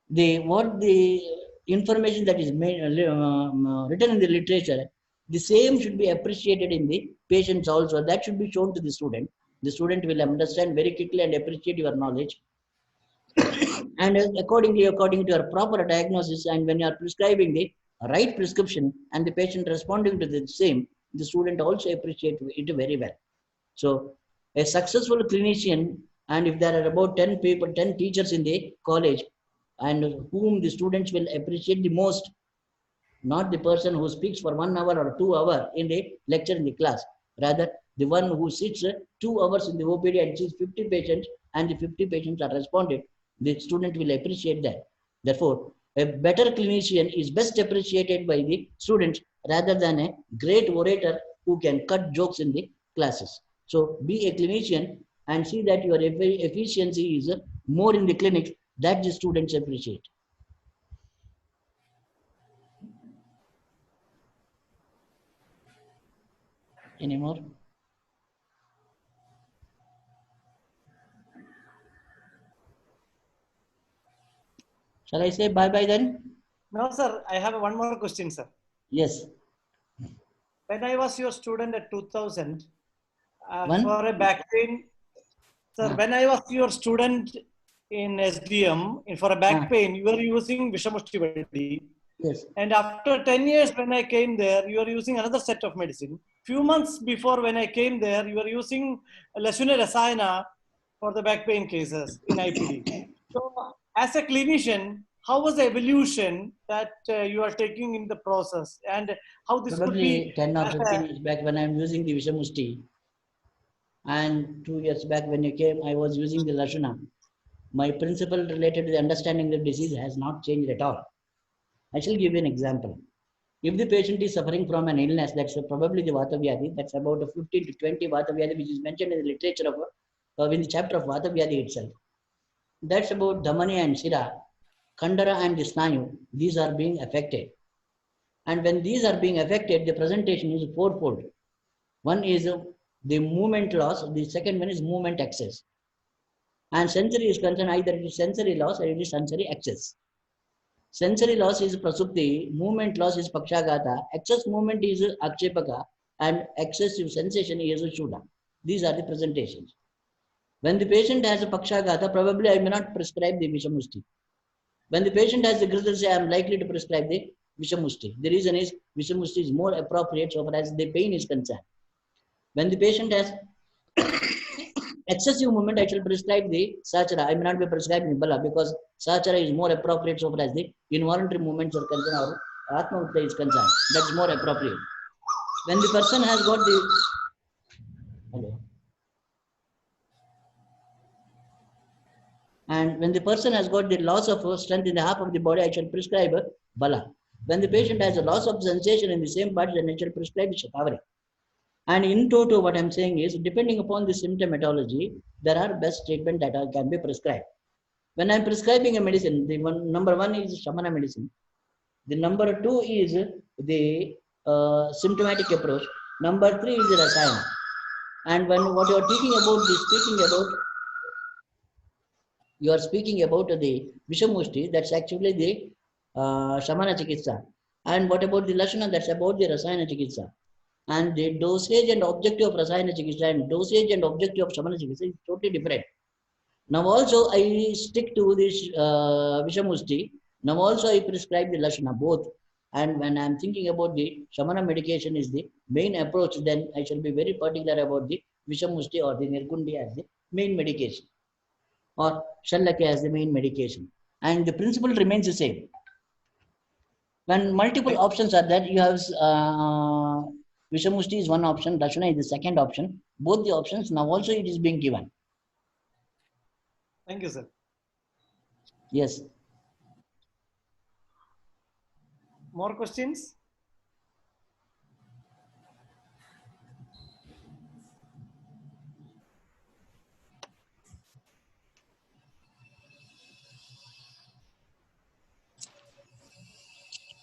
what the information that is made, written in the literature, the same should be appreciated in the patients also. That should be shown to the student. The student will understand very quickly and appreciate your knowledge. And according to your proper diagnosis, and when you are prescribing the right prescription and the patient responding to the same, the student also appreciates it very well. So a successful clinician, and if there are about 10 people, 10 teachers in the college, and whom the students will appreciate the most, not the person who speaks for 1 hour or 2 hours in the lecture in the class, rather the one who sits 2 hours in the OPD and sees 50 patients, and the 50 patients are responded, the student will appreciate that. Therefore, a better clinician is best appreciated by the students rather than a great orator who can cut jokes in the classes. So be a clinician and see that your efficiency is more in the clinic, that the students appreciate. Any more? Shall I say bye-bye then? No, sir. I have one more question, sir. Yes. When I was your student at 2000, One? for a back pain, sir, when I was your student in SDM, for a back pain, you were using Vishamushti Vadi. Yes. And after 10 years, when I came there, you are using another set of medicine. Few months before when I came there, you are using Lashuna Rasayana for the back pain cases in IPD. So as a clinician, how was the evolution that you are taking in the process, and how this Probably could be 10 or 15 years back when I'm using the Vishamushti, and 2 years back when you came, I was using the Lashuna. My principle related to the understanding the disease has not changed at all. I shall give you an example. If the patient is suffering from an illness, that's probably the Vata Vyadhi, that's about 15 to 20 Vata Vyadhi, which is mentioned in the literature of in the chapter of Vata Vyadhi itself. That's about Dhamani and Sira, Kandara and the Snayu, these are being affected. And when these are being affected, the presentation is fourfold. One is the movement loss, the second one is movement excess. And sensory is concerned, either it is sensory loss or it is sensory excess. Sensory loss is Prasupti, movement loss is Pakshagata, excess movement is Akshepaka, and excessive sensation is Shuddha. These are the presentations. When the patient has a Pakshagata, probably I may not prescribe the Vishamushti. When the patient has the Gridhasi, I am likely to prescribe the Vishamushti. The reason is Vishamushti is more appropriate so far as the pain is concerned. When the patient has excessive movement, I shall prescribe the Sachara. I may not be prescribing Bala because Sachara is more appropriate so far as the involuntary movements are concerned or Atma Utta is concerned. That's more appropriate. When the person has got the... Hello. And when the person has got the loss of strength in the half of the body, I shall prescribe Bala. When the patient has a loss of sensation in the same body, then I shall prescribe Shatavari. And in toto, what I'm saying is, depending upon the symptomatology, there are best treatment that can be prescribed. When I'm prescribing a medicine, the number one is Shamana medicine. The number two is the symptomatic approach. Number three is the Rasayana. And when what you are speaking about the Vishamushti, that's actually the Shamana Chikitsa. And what about the Lashana? That's about the Rasayana Chikitsa. And the dosage and objective of Rasayana Chikitsa and dosage and objective of Shamana Chikitsa is totally different. Now also I stick to this Vishamusti. Now also I prescribe the Lashana both. And when I'm thinking about the Shamana medication is the main approach, then I shall be very particular about the Vishamusti or the Nirgundi as the main medication, or Shallaka as the main medication. And the principle remains the same. When multiple options are there, you have Vishamusti is one option, Dashana is the second option. Both the options now also it is being given. Thank you, sir. Yes. More questions?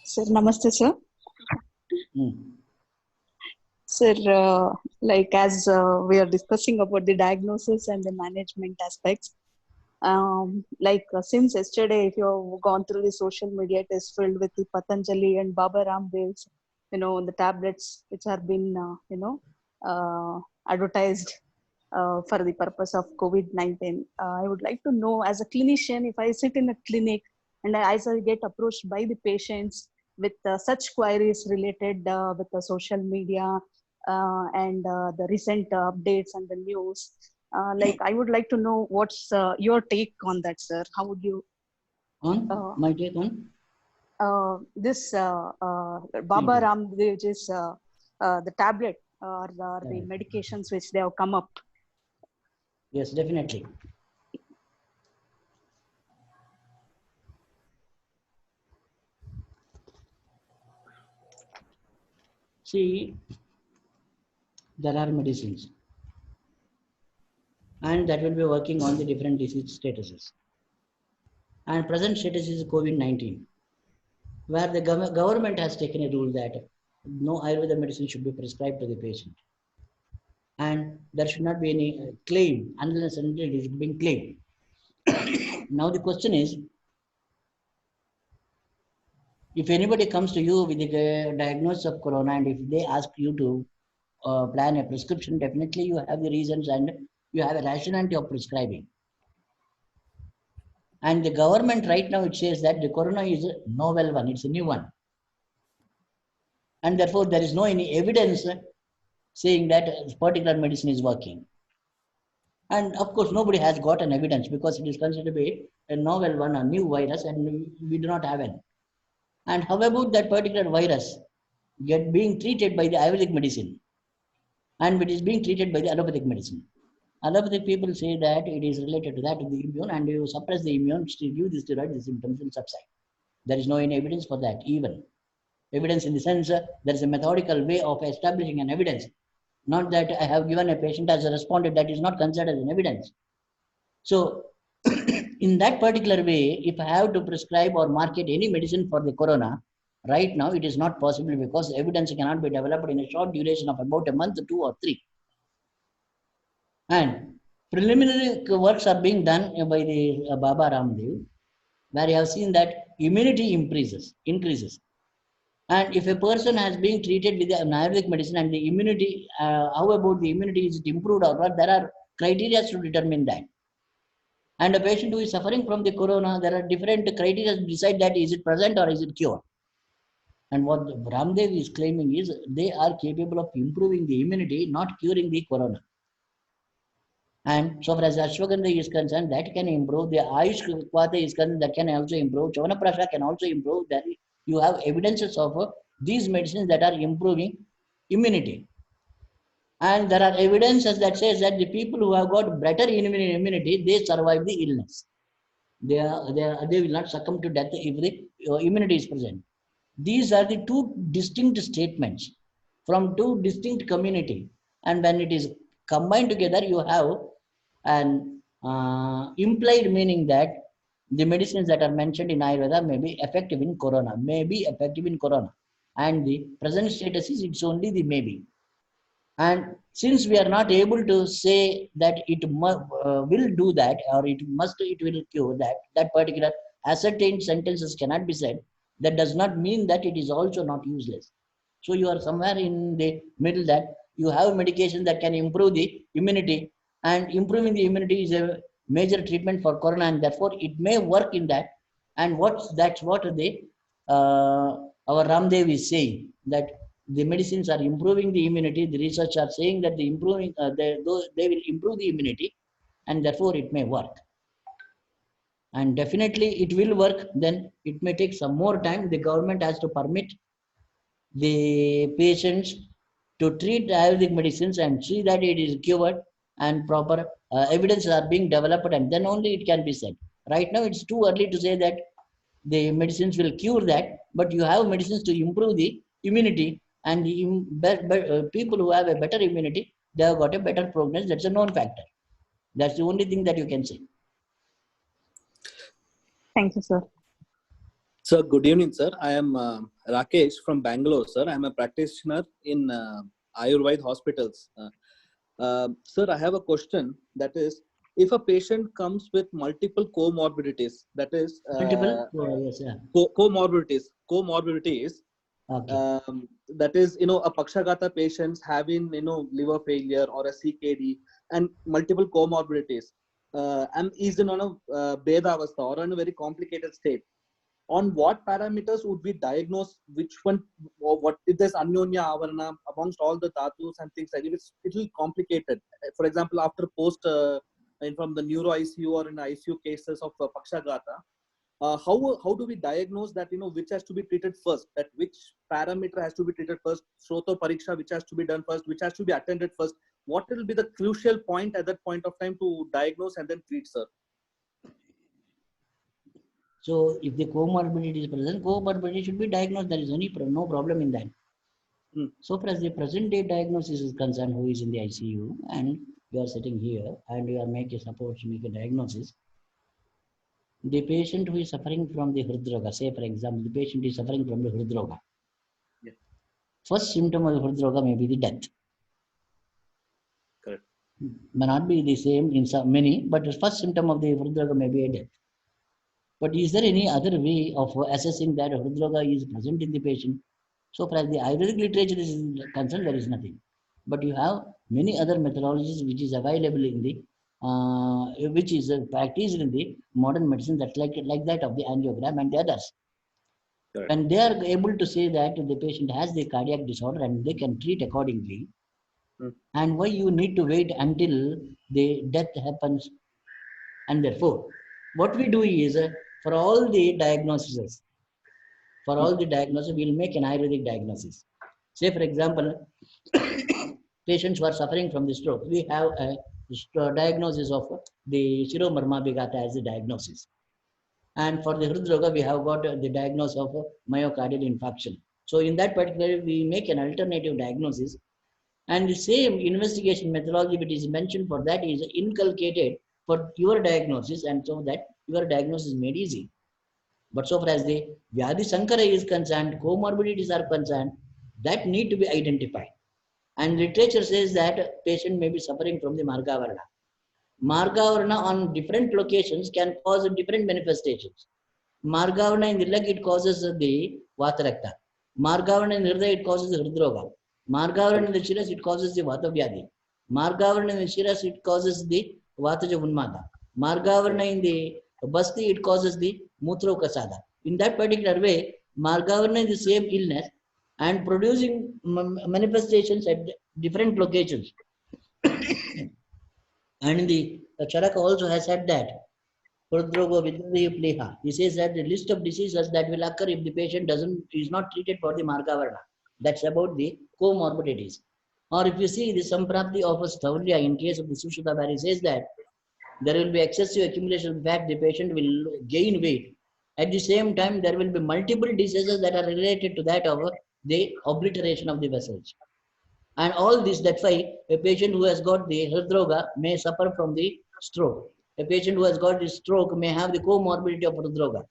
Sir, namaste, sir. Sir, like as we are discussing about the diagnosis and the management aspects, since yesterday, if you've gone through the social media, it is filled with the Patanjali and Baba Ramdev's, the tablets which are been, advertised for the purpose of COVID-19. I would like to know, as a clinician, if I sit in a clinic and as I get approached by the patients with such queries related with the social media and the recent updates and the news, I would like to know what's your take on that, sir. How would you My take on this Baba Ramdev's the tablet or the medications which they have come up? Yes, definitely. See, there are medicines, and that will be working on the different disease statuses. And present status is COVID-19, where the government has taken a rule that no Ayurveda medicine should be prescribed to the patient. And there should not be any claim unless and until it is being claimed. Now the question is, if anybody comes to you with a diagnosis of corona and if they ask you to plan a prescription, definitely you have the reasons and you have a rationality of prescribing. And the government right now, it says that the corona is a novel one, it's a new one. And therefore there is no any evidence saying that a particular medicine is working. And of course, nobody has got an evidence because it is considered to be a novel one, a new virus, and we do not have any. And how about that particular virus being treated by the Ayurvedic medicine and it is being treated by the allopathic medicine? Allopathic people say that it is related to that of the immune, and you suppress the immune, give the steroid, the symptoms will subside. There is no any evidence for that even. Evidence in the sense there is a methodical way of establishing an evidence. Not that I have given a patient as a respondent, that is not considered as an evidence. So in that particular way, if I have to prescribe or market any medicine for the corona, right now it is not possible because evidence cannot be developed in a short duration of about a month, 2 or 3. And preliminary works are being done by the Baba Ramdev, where you have seen that immunity increases. And if a person has been treated with an Ayurvedic medicine and the immunity, how about the immunity, is it improved or not? There are criteria to determine that. And a patient who is suffering from the corona, there are different criteria to decide that is it present or is it cured. And what Ramdev is claiming is they are capable of improving the immunity, not curing the corona. And so far as Ashwagandha is concerned, that can improve. The Ayush Kvata is concerned, that can also improve. Chavanaprasha can also improve. That you have evidences of these medicines that are improving immunity. And there are evidences that says that the people who have got better immunity, they survive the illness. They will not succumb to death if the immunity is present. These are the two distinct statements from two distinct community. And when it is combined together, you have an implied meaning that the medicines that are mentioned in Ayurveda may be effective in corona, and the present status is it's only the maybe. And since we are not able to say that it will do that or it will cure that particular ascertained sentences cannot be said, that does not mean that it is also not useless. So you are somewhere in the middle that you have medication that can improve the immunity, and improving the immunity is a major treatment for corona, and therefore it may work in that. And that's what the our Ramdev is saying, that the medicines are improving the immunity. The research are saying that they will improve the immunity, and therefore it may work. And definitely it will work. Then it may take some more time. The government has to permit the patients to treat Ayurvedic medicines and see that it is cured, and proper evidence are being developed, and then only it can be said. Right now it's too early to say that the medicines will cure that, but you have medicines to improve the immunity, and people who have a better immunity, they have got a better prognosis. That's a known factor. That's the only thing that you can say. Thank you, sir. Sir, good evening, sir. I am Rakesh from Bangalore, sir. I am a practitioner in Ayurveda hospitals. Sir, I have a question, that is, if a patient comes with multiple comorbidities, that is, Yes, yeah. comorbidities, Okay. that is, a Pakshagata patients having, liver failure or a CKD and multiple comorbidities, and is in on a Bedavastha or in a very complicated state. On what parameters would we diagnose which one, or what if there's Anyonya Avarana amongst all the dhatus and things like it? It's a little complicated. For example, after post from the neuro ICU or in ICU cases of Pakshagata, how do we diagnose that, which has to be treated first, that which parameter has to be treated first, Sroto Pariksha which has to be done first, which has to be attended first? What will be the crucial point at that point of time to diagnose and then treat, sir? So if the comorbidity is present, comorbidity should be diagnosed. There is no problem in that. So far as the present day diagnosis is concerned, who is in the ICU and you are sitting here and you are supposed to make a diagnosis, the patient who is suffering from the Hridroga, say for example, the patient is suffering from the Hridroga. Yeah. First symptom of the Hridroga may be the death. Correct. May not be the same in many, but the first symptom of the Hridroga may be a death. But is there any other way of assessing that Hridroga is present in the patient? So far as the Ayurvedic literature is concerned, there is nothing. But you have many other methodologies which is available in the, which is practiced in the modern medicine, that's like that of the angiogram and the others. Correct. And they are able to say that the patient has the cardiac disorder and they can treat accordingly. And why you need to wait until the death happens? And therefore, what we do is, for all the diagnoses, we'll make an Ayurvedic diagnosis. Say, for example, patients who are suffering from the stroke, we have a diagnosis of the Shiromarmabhigata as the diagnosis. And for the Hridroga, we have got the diagnosis of myocardial infarction. So in that particular, we make an alternative diagnosis. And the same investigation methodology which is mentioned for that is inculcated for your diagnosis, and so that your diagnosis is made easy. But so far as the Vyadhi Sankara is concerned, comorbidities are concerned, that need to be identified. And literature says that patient may be suffering from the Margavarna. Margavarna on different locations can cause different manifestations. Margavarna in the leg, it causes the Vatarakta. Margavarna in the Hridaya, it causes the Hridroga. Margavarna in the Shiras, it causes the Vata Vyadhi. Margavarna in the Shiras, it causes the Vataja Unmada. Margavarna in the Basti, it causes the Mutro Kasada. In that particular way, Margavarna is the same illness and producing manifestations at different locations. And the Charaka also has said that he says that the list of diseases that will occur if the patient is not treated for the Margavarna. That's about the comorbidities. Or if you see the Samprapti of a Staurya in case of the Sushruta, where he says that there will be excessive accumulation of fat, the patient will gain weight. At the same time, there will be multiple diseases that are related to that of the obliteration of the vessels. And all this, that's why a patient who has got the Hridroga may suffer from the stroke. A patient who has got the stroke may have the comorbidity of Hridroga.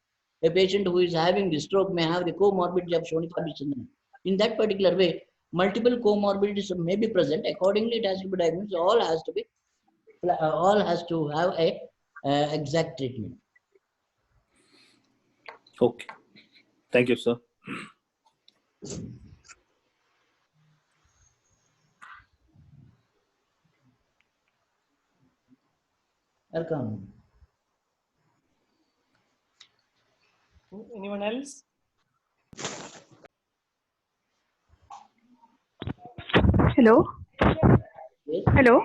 A patient who is having the stroke may have the comorbidity of Shonikabhichandana. In that particular way, multiple comorbidities may be present. Accordingly, it has to be diagnosed. All has to have a exact treatment. Okay. Thank you, sir. Welcome. Anyone else? Hello. Yes. Hello.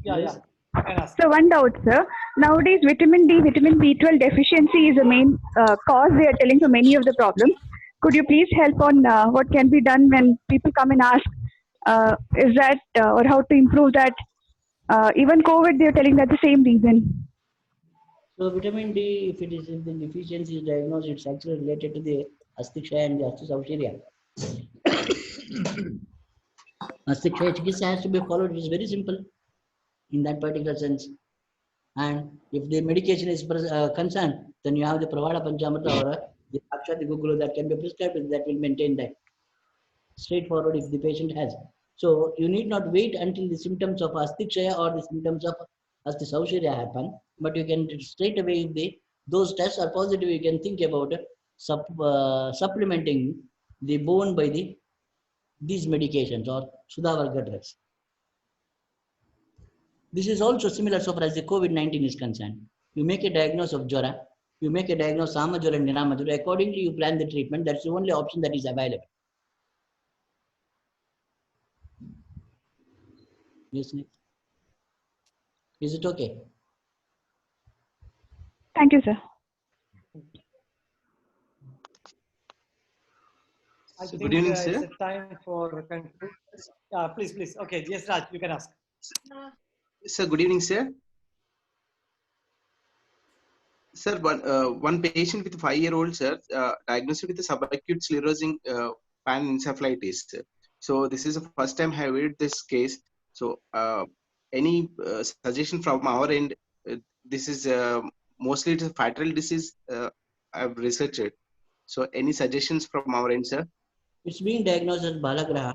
Yeah, Yes. yeah. Can ask. So one doubt, sir. Nowadays, vitamin D, vitamin B12 deficiency is the main cause they are telling for many of the problems. Could you please help on what can be done when people come and ask, is that or how to improve that? Even COVID, they are telling that the same reason. So vitamin D, if it is in the deficiency is diagnosed, it's actually related to the asthixia and the asthosauria. Asthixia chikitsa has to be followed. It is very simple in that particular sense. And if the medication is concerned, then you have the Pravada Panchamrita or the Aksha, the Gugulu that can be prescribed that will maintain that. Straightforward if the patient has. So you need not wait until the symptoms of asthixia or the symptoms of asthosauria happen, but you can straight away if those tests are positive, you can think about supplementing the bone by these medications or Sudhavarga drugs. This is also similar so far as the COVID-19 is concerned. You make a diagnosis of Jara, you make a diagnosis of Samajura and Niramajura, accordingly you plan the treatment. That's the only option that is available. Yes, Nick. Is it okay? Thank you, sir. I think Good evening, it's sir. a time for conclusion. Please, please. Okay, yes, Raj, you can ask. Sir, good evening, sir. Sir, one patient with 5-year-old, sir, diagnosed with a subacute sclerosing panencephalitis. Sir. So this is the first time I heard this case. So any suggestion from our end? This is mostly it's a fatal disease. I've researched. So any suggestions from our end, sir? It's being diagnosed as Balagraha.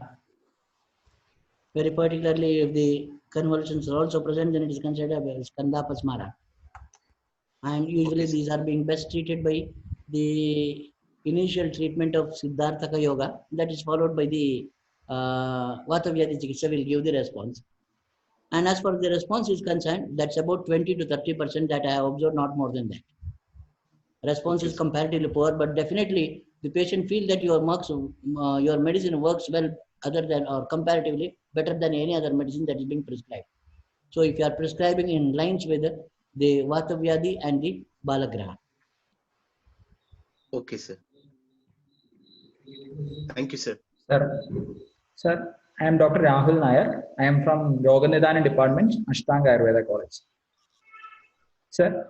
Very particularly if the convulsions are also present, then it is considered as Skandapasmara. And usually these are being best treated by the initial treatment of Siddharthaka Yoga, that is followed by the Vatavyadi Chikitsa will give the response. And as far as the response is concerned, that's about 20 to 30% that I have observed, not more than that. Response is comparatively poor, but definitely the patient feels that your medicine works well other than or comparatively better than any other medicine that is being prescribed. So if you are prescribing in lines with the Vatavyadi and the Balagraha. Okay, sir. Thank you, sir. Sir, I am Dr. Rahul Nair. I am from Yoga Nidana Department, Ashtanga Ayurveda College. Sir,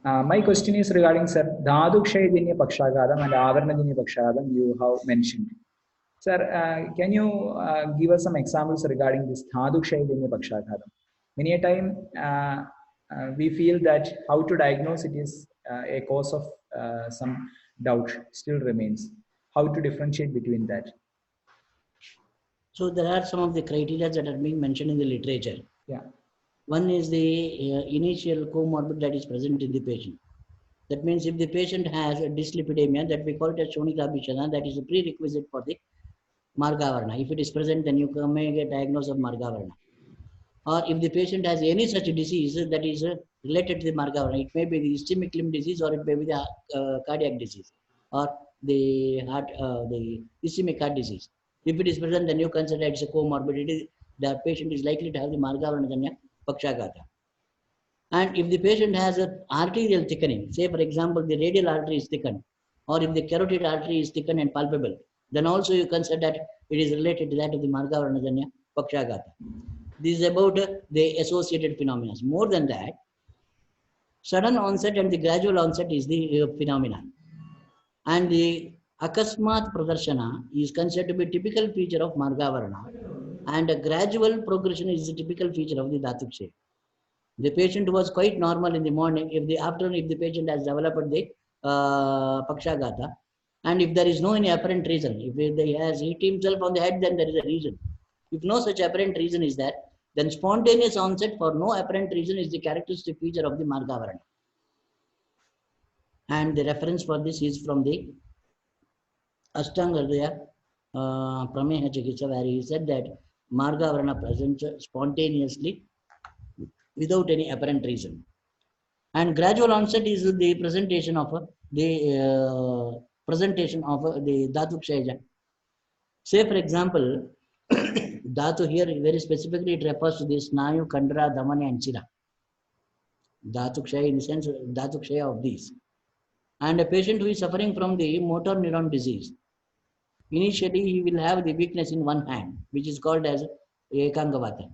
my question is regarding, sir, Dhadukshayajanya Pakshagatam and Avaranajanya Pakshagatam you have mentioned. Sir, can you give us some examples regarding this Dhadukshayajanya Pakshagatam? Many a time we feel that how to diagnose it is a cause of some doubt still remains. How to differentiate between that? So there are some of the criteria that are being mentioned in the literature. Yeah. One is the initial comorbid that is present in the patient. That means if the patient has a dyslipidemia, that we call it as Shonika Bishana, that is a prerequisite for the Margavarna. If it is present, then you may get diagnosis of Margavarna. Or if the patient has any such disease that is related to the Margavarna, it may be the ischemic limb disease or it may be the cardiac disease or the heart, the ischemic heart disease. If it is present, then you consider it's a comorbidity. The patient is likely to have the Margavarna Pakshagata. And if the patient has an arterial thickening, say for example, the radial artery is thickened, or if the carotid artery is thickened and palpable, then also you consider that it is related to that of the Margavarna Pakshagata. This is about the associated phenomena. More than that, sudden onset and the gradual onset is the phenomenon. And the Akasmat Pradarshana is considered to be a typical feature of Margavarna, and a gradual progression is a typical feature of the Dhatukshay. The patient was quite normal in the morning. If the afternoon, if the patient has developed the Pakshagata, and if there is no any apparent reason, if he has hit himself on the head, then there is a reason. If no such apparent reason is there, then spontaneous onset for no apparent reason is the characteristic feature of the Margavarna. And the reference for this is from the Ashtanga Prameha Chikitsa, where he said that Margavarna presents spontaneously without any apparent reason. And gradual onset is the presentation of the Dhatu Kshayaja. Say, for example, Dhatu here very specifically it refers to the Snayu, Kandra, Damani, and Chira. Dhatu Kshaya in the sense Dhatu Kshaya of these. And a patient who is suffering from the motor neuron disease, initially he will have the weakness in one hand, which is called as Ekangavata.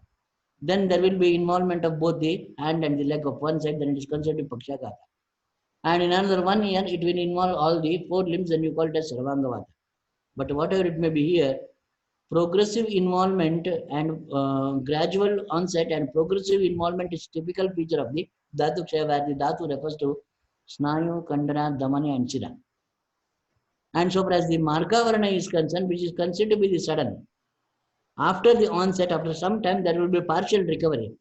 Then there will be involvement of both the hand and the leg of one side, then it is considered Pakshagata. And in another 1 year, it will involve all the 4 limbs and you call it as Sarvangavata. But whatever it may be here, progressive involvement and gradual onset and progressive involvement is typical feature of the Dhatu Kshaya, where the Dhatu refers to Snayu, Kandana, Damani, and Chira. And so far as the Margavarana is concerned, which is considered to be the sudden, after the onset, after some time, there will be partial recovery.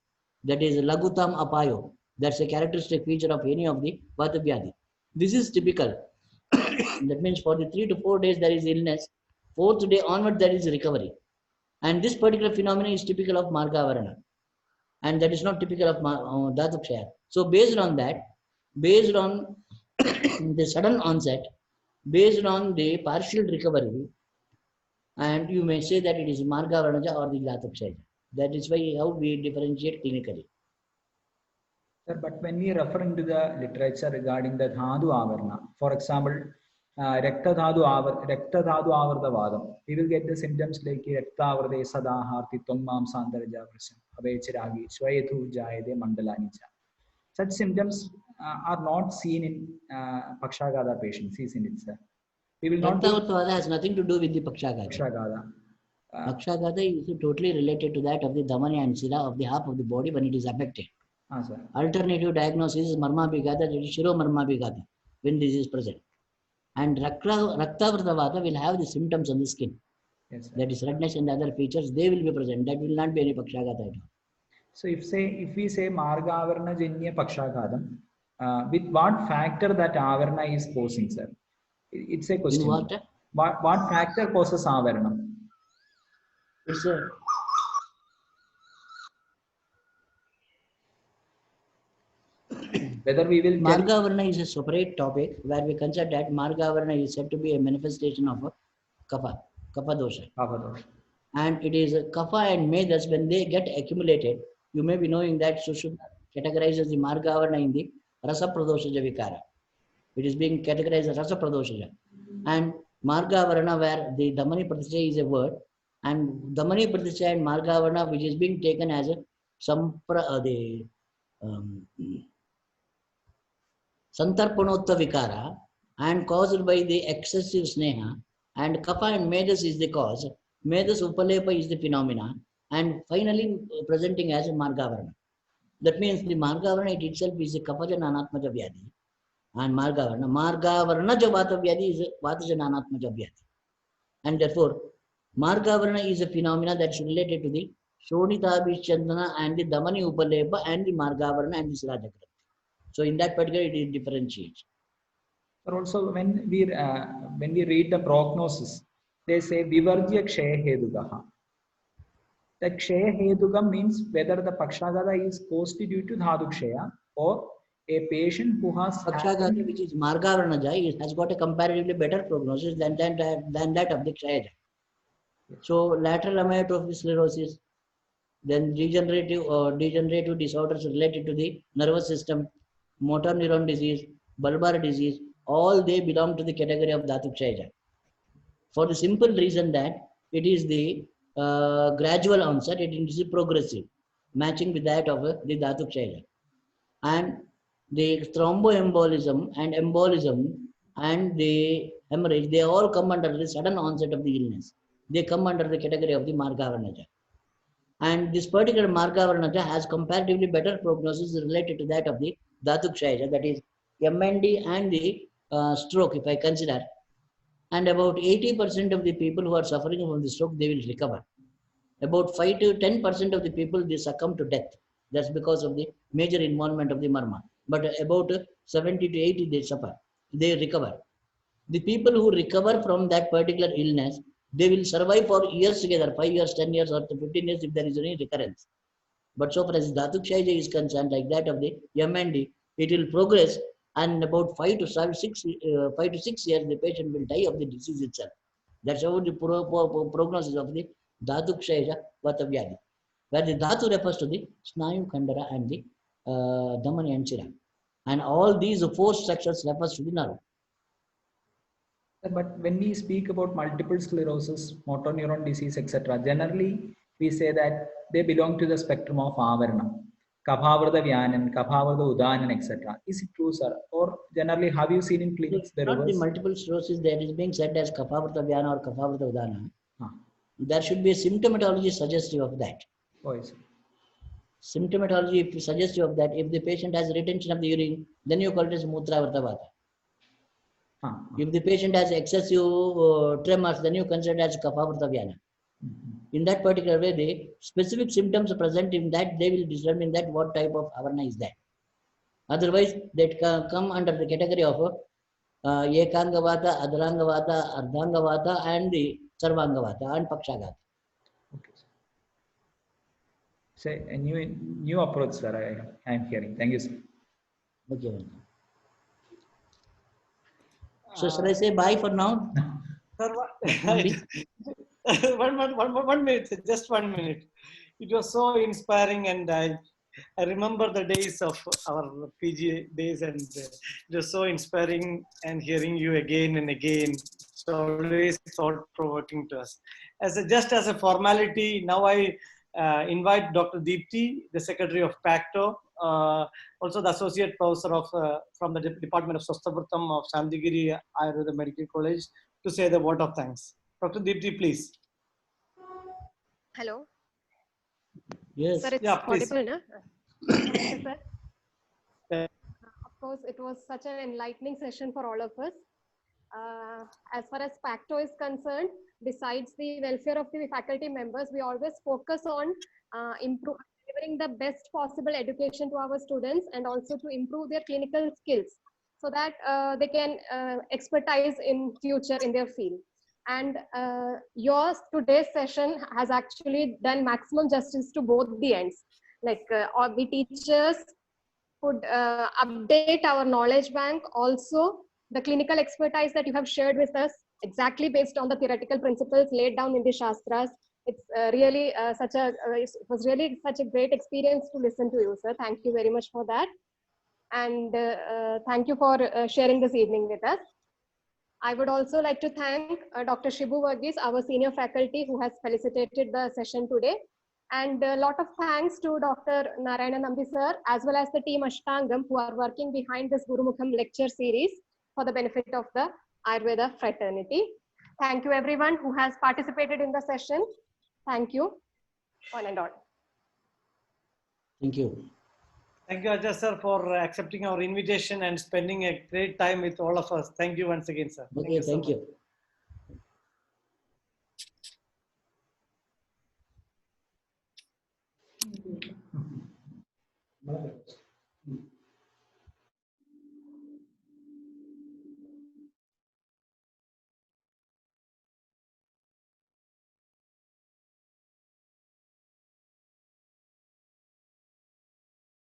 That is Lagutam Apayo. That's a characteristic feature of any of the Vata Vyadhi. This is typical. That means for the 3 to 4 days there is illness. 4th day onward there is recovery. And this particular phenomenon is typical of Margavarana. And that is not typical of Dhatu Kshaya. So based on that, based on the sudden onset, based on the partial recovery, and you may say that it is Margavarana or the Dhatu Kshaya. That is why how we differentiate clinically. Sir, but when we refer to the literature regarding the Dhadu Avarna, for example, Rakta Dhadu Avartavadam, we will get the symptoms like Rakta Avarde Sadaharti Tumam Sandaraja Vrasam, Avechiragi, Swayathu Jayade Mandalanicha. Such symptoms are not seen in Pakshagata patients, isn't it, sir? We will not. Rakta Avartavada has nothing to do with the Pakshagata. Pakshagata is totally related to that of the Dhamani and Sira of the half of the body when it is affected. Alternative diagnosis is Marma Bigata, that is Shiro Marma Bigata, when this is present. And Raktavartavada will have the symptoms on the skin. Yes, that is redness and other features, they will be present. That will not be any Pakshagata at all. So if we say Margavarna Janya Pakshagatam, with what factor that Avarna is causing, sir? It's a question. In what? What factor causes Avarna? It's a whether we will Margavarna is a separate topic where we consider that Margavarna is said to be a manifestation of a kapha dosha. And it is a kapha and medas when they get accumulated. You may be knowing that Sushruta categorizes the Margavarna in the Rasa Pradoshaja Vikara. It is being categorized as Rasa Pradoshaja. And Margavarna where the Dhamani Pratishtha is a word, and Dhamani Pratishtha and Margavarna which is being taken as a Santarpanotta Vikara and caused by the excessive sneha, and kapha and medas is the cause, medas upalepa is the phenomena, and finally presenting as a Margavarna. That means the Margavarna itself is a kapaja nanatmaja vyadhi, and Margavarna vata vyadhi is vataja nanatmaja vyadhi. And therefore, Margavarna is a phenomena that is related to the Shonita and the Dhamani upalepa and the Margavarna and the Sirajakra. So in that particular, it differentiates. But also when we read the prognosis, they say Vivarjya Kshaya Hedugaha. The Kshaya Hedugam means whether the Pakshagata is caused due to Dhatu Kshaya or a patient who has Pakshagata, which is Margavaranaja, has got a comparatively better prognosis than that of the Kshayaja. So lateral amyotrophic sclerosis, then degenerative disorders related to the nervous system, motor neuron disease, bulbar disease, all they belong to the category of Dhatu Kshayaja. For the simple reason that it is the gradual onset, it is progressive, matching with that of the Dhatu Kshayaja. And the thromboembolism and embolism and the hemorrhage, they all come under the sudden onset of the illness. They come under the category of the Margavaranaja. And this particular Margavaranaja has comparatively better prognosis related to that of the Dhatu Kshayaja, that is MND and the stroke, if I consider. And about 80% of the people who are suffering from the stroke, they will recover. About 5 to 10% of the people, they succumb to death. That's because of the major involvement of the marma. But about 70 to 80, they suffer. They recover. The people who recover from that particular illness, they will survive for years together, 5 years, 10 years, or 15 years if there is any recurrence. But so far as Dhatukshaija is concerned, like that of the MND, it will progress, and about 5 to 6 years, the patient will die of the disease itself. That's how the prognosis of the Dhatukshaija Vata Vyadhi, where the Dhatu refers to the Snayu Khandara and the Dhamani and Chira. And all these 4 structures refers to the nerve. But when we speak about multiple sclerosis, motor neuron disease, etc., generally we say that they belong to the spectrum of Avarana. Kaphavrata Vyanan, Kaphavrata Udanan, etc. Is it true, sir? Or generally, have you seen in clinics the Not the reverse? multiple sclerosis that is being said as Kaphavrata Vyana or Kaphavrata Udana. There should be a symptomatology suggestive of that. Oh, yes. Symptomatology suggestive of that. If the patient has retention of the urine, then you call it as Mutravarta Vata. If the patient has excessive tremors, then you consider it as Kaphavrata Vyana. In that particular way, the specific symptoms present in that, they will determine that what type of avarana is that. Otherwise, that come under the category of Ekangavata, Adharangavata, Ardhangavata, and the Sarvangavata and Pakshagata. Okay. Say a new approach, sir. I am hearing. Thank you, sir. Okay. So shall I say bye for now? Sir, one minute, just 1 minute. It was so inspiring, and I remember the days of our PG days, and it was so inspiring. And hearing you again and again, it's always thought-provoking to us. Just as a formality, now I invite Dr. Deepti, the Secretary of PACTO, also the Associate Professor of from the Department of Swasthavrtam of Shantigiri Ayurveda Medical College, to say the word of thanks. Dr. Deepti, please. Hello. Yes. Sir, it's audible, na? Okay, sir. Of course, it was such an enlightening session for all of us. As far as PACTO is concerned, besides the welfare of the faculty members, we always focus on delivering the best possible education to our students, and also to improve their clinical skills, so that they can expertise in future in their field. And your today's session has actually done maximum justice to both the ends. Like all the teachers could update our knowledge bank, also the clinical expertise that you have shared with us, exactly based on the theoretical principles laid down in the Shastras. It's really it was really such a great experience to listen to you, sir. Thank you very much for that. And thank you for sharing this evening with us. I would also like to thank Dr. Shibu Varghese, our senior faculty, who has felicitated the session today. And a lot of thanks to Dr. Narayana Nambi sir, as well as the team Ashtangam, who are working behind this Gurumukham lecture series for the benefit of the Ayurveda fraternity. Thank you everyone who has participated in the session. Thank you, one and all. Thank you. Thank you, Ajay sir, for accepting our invitation and spending a great time with all of us. Thank you once again, sir. Okay, thank you. So much.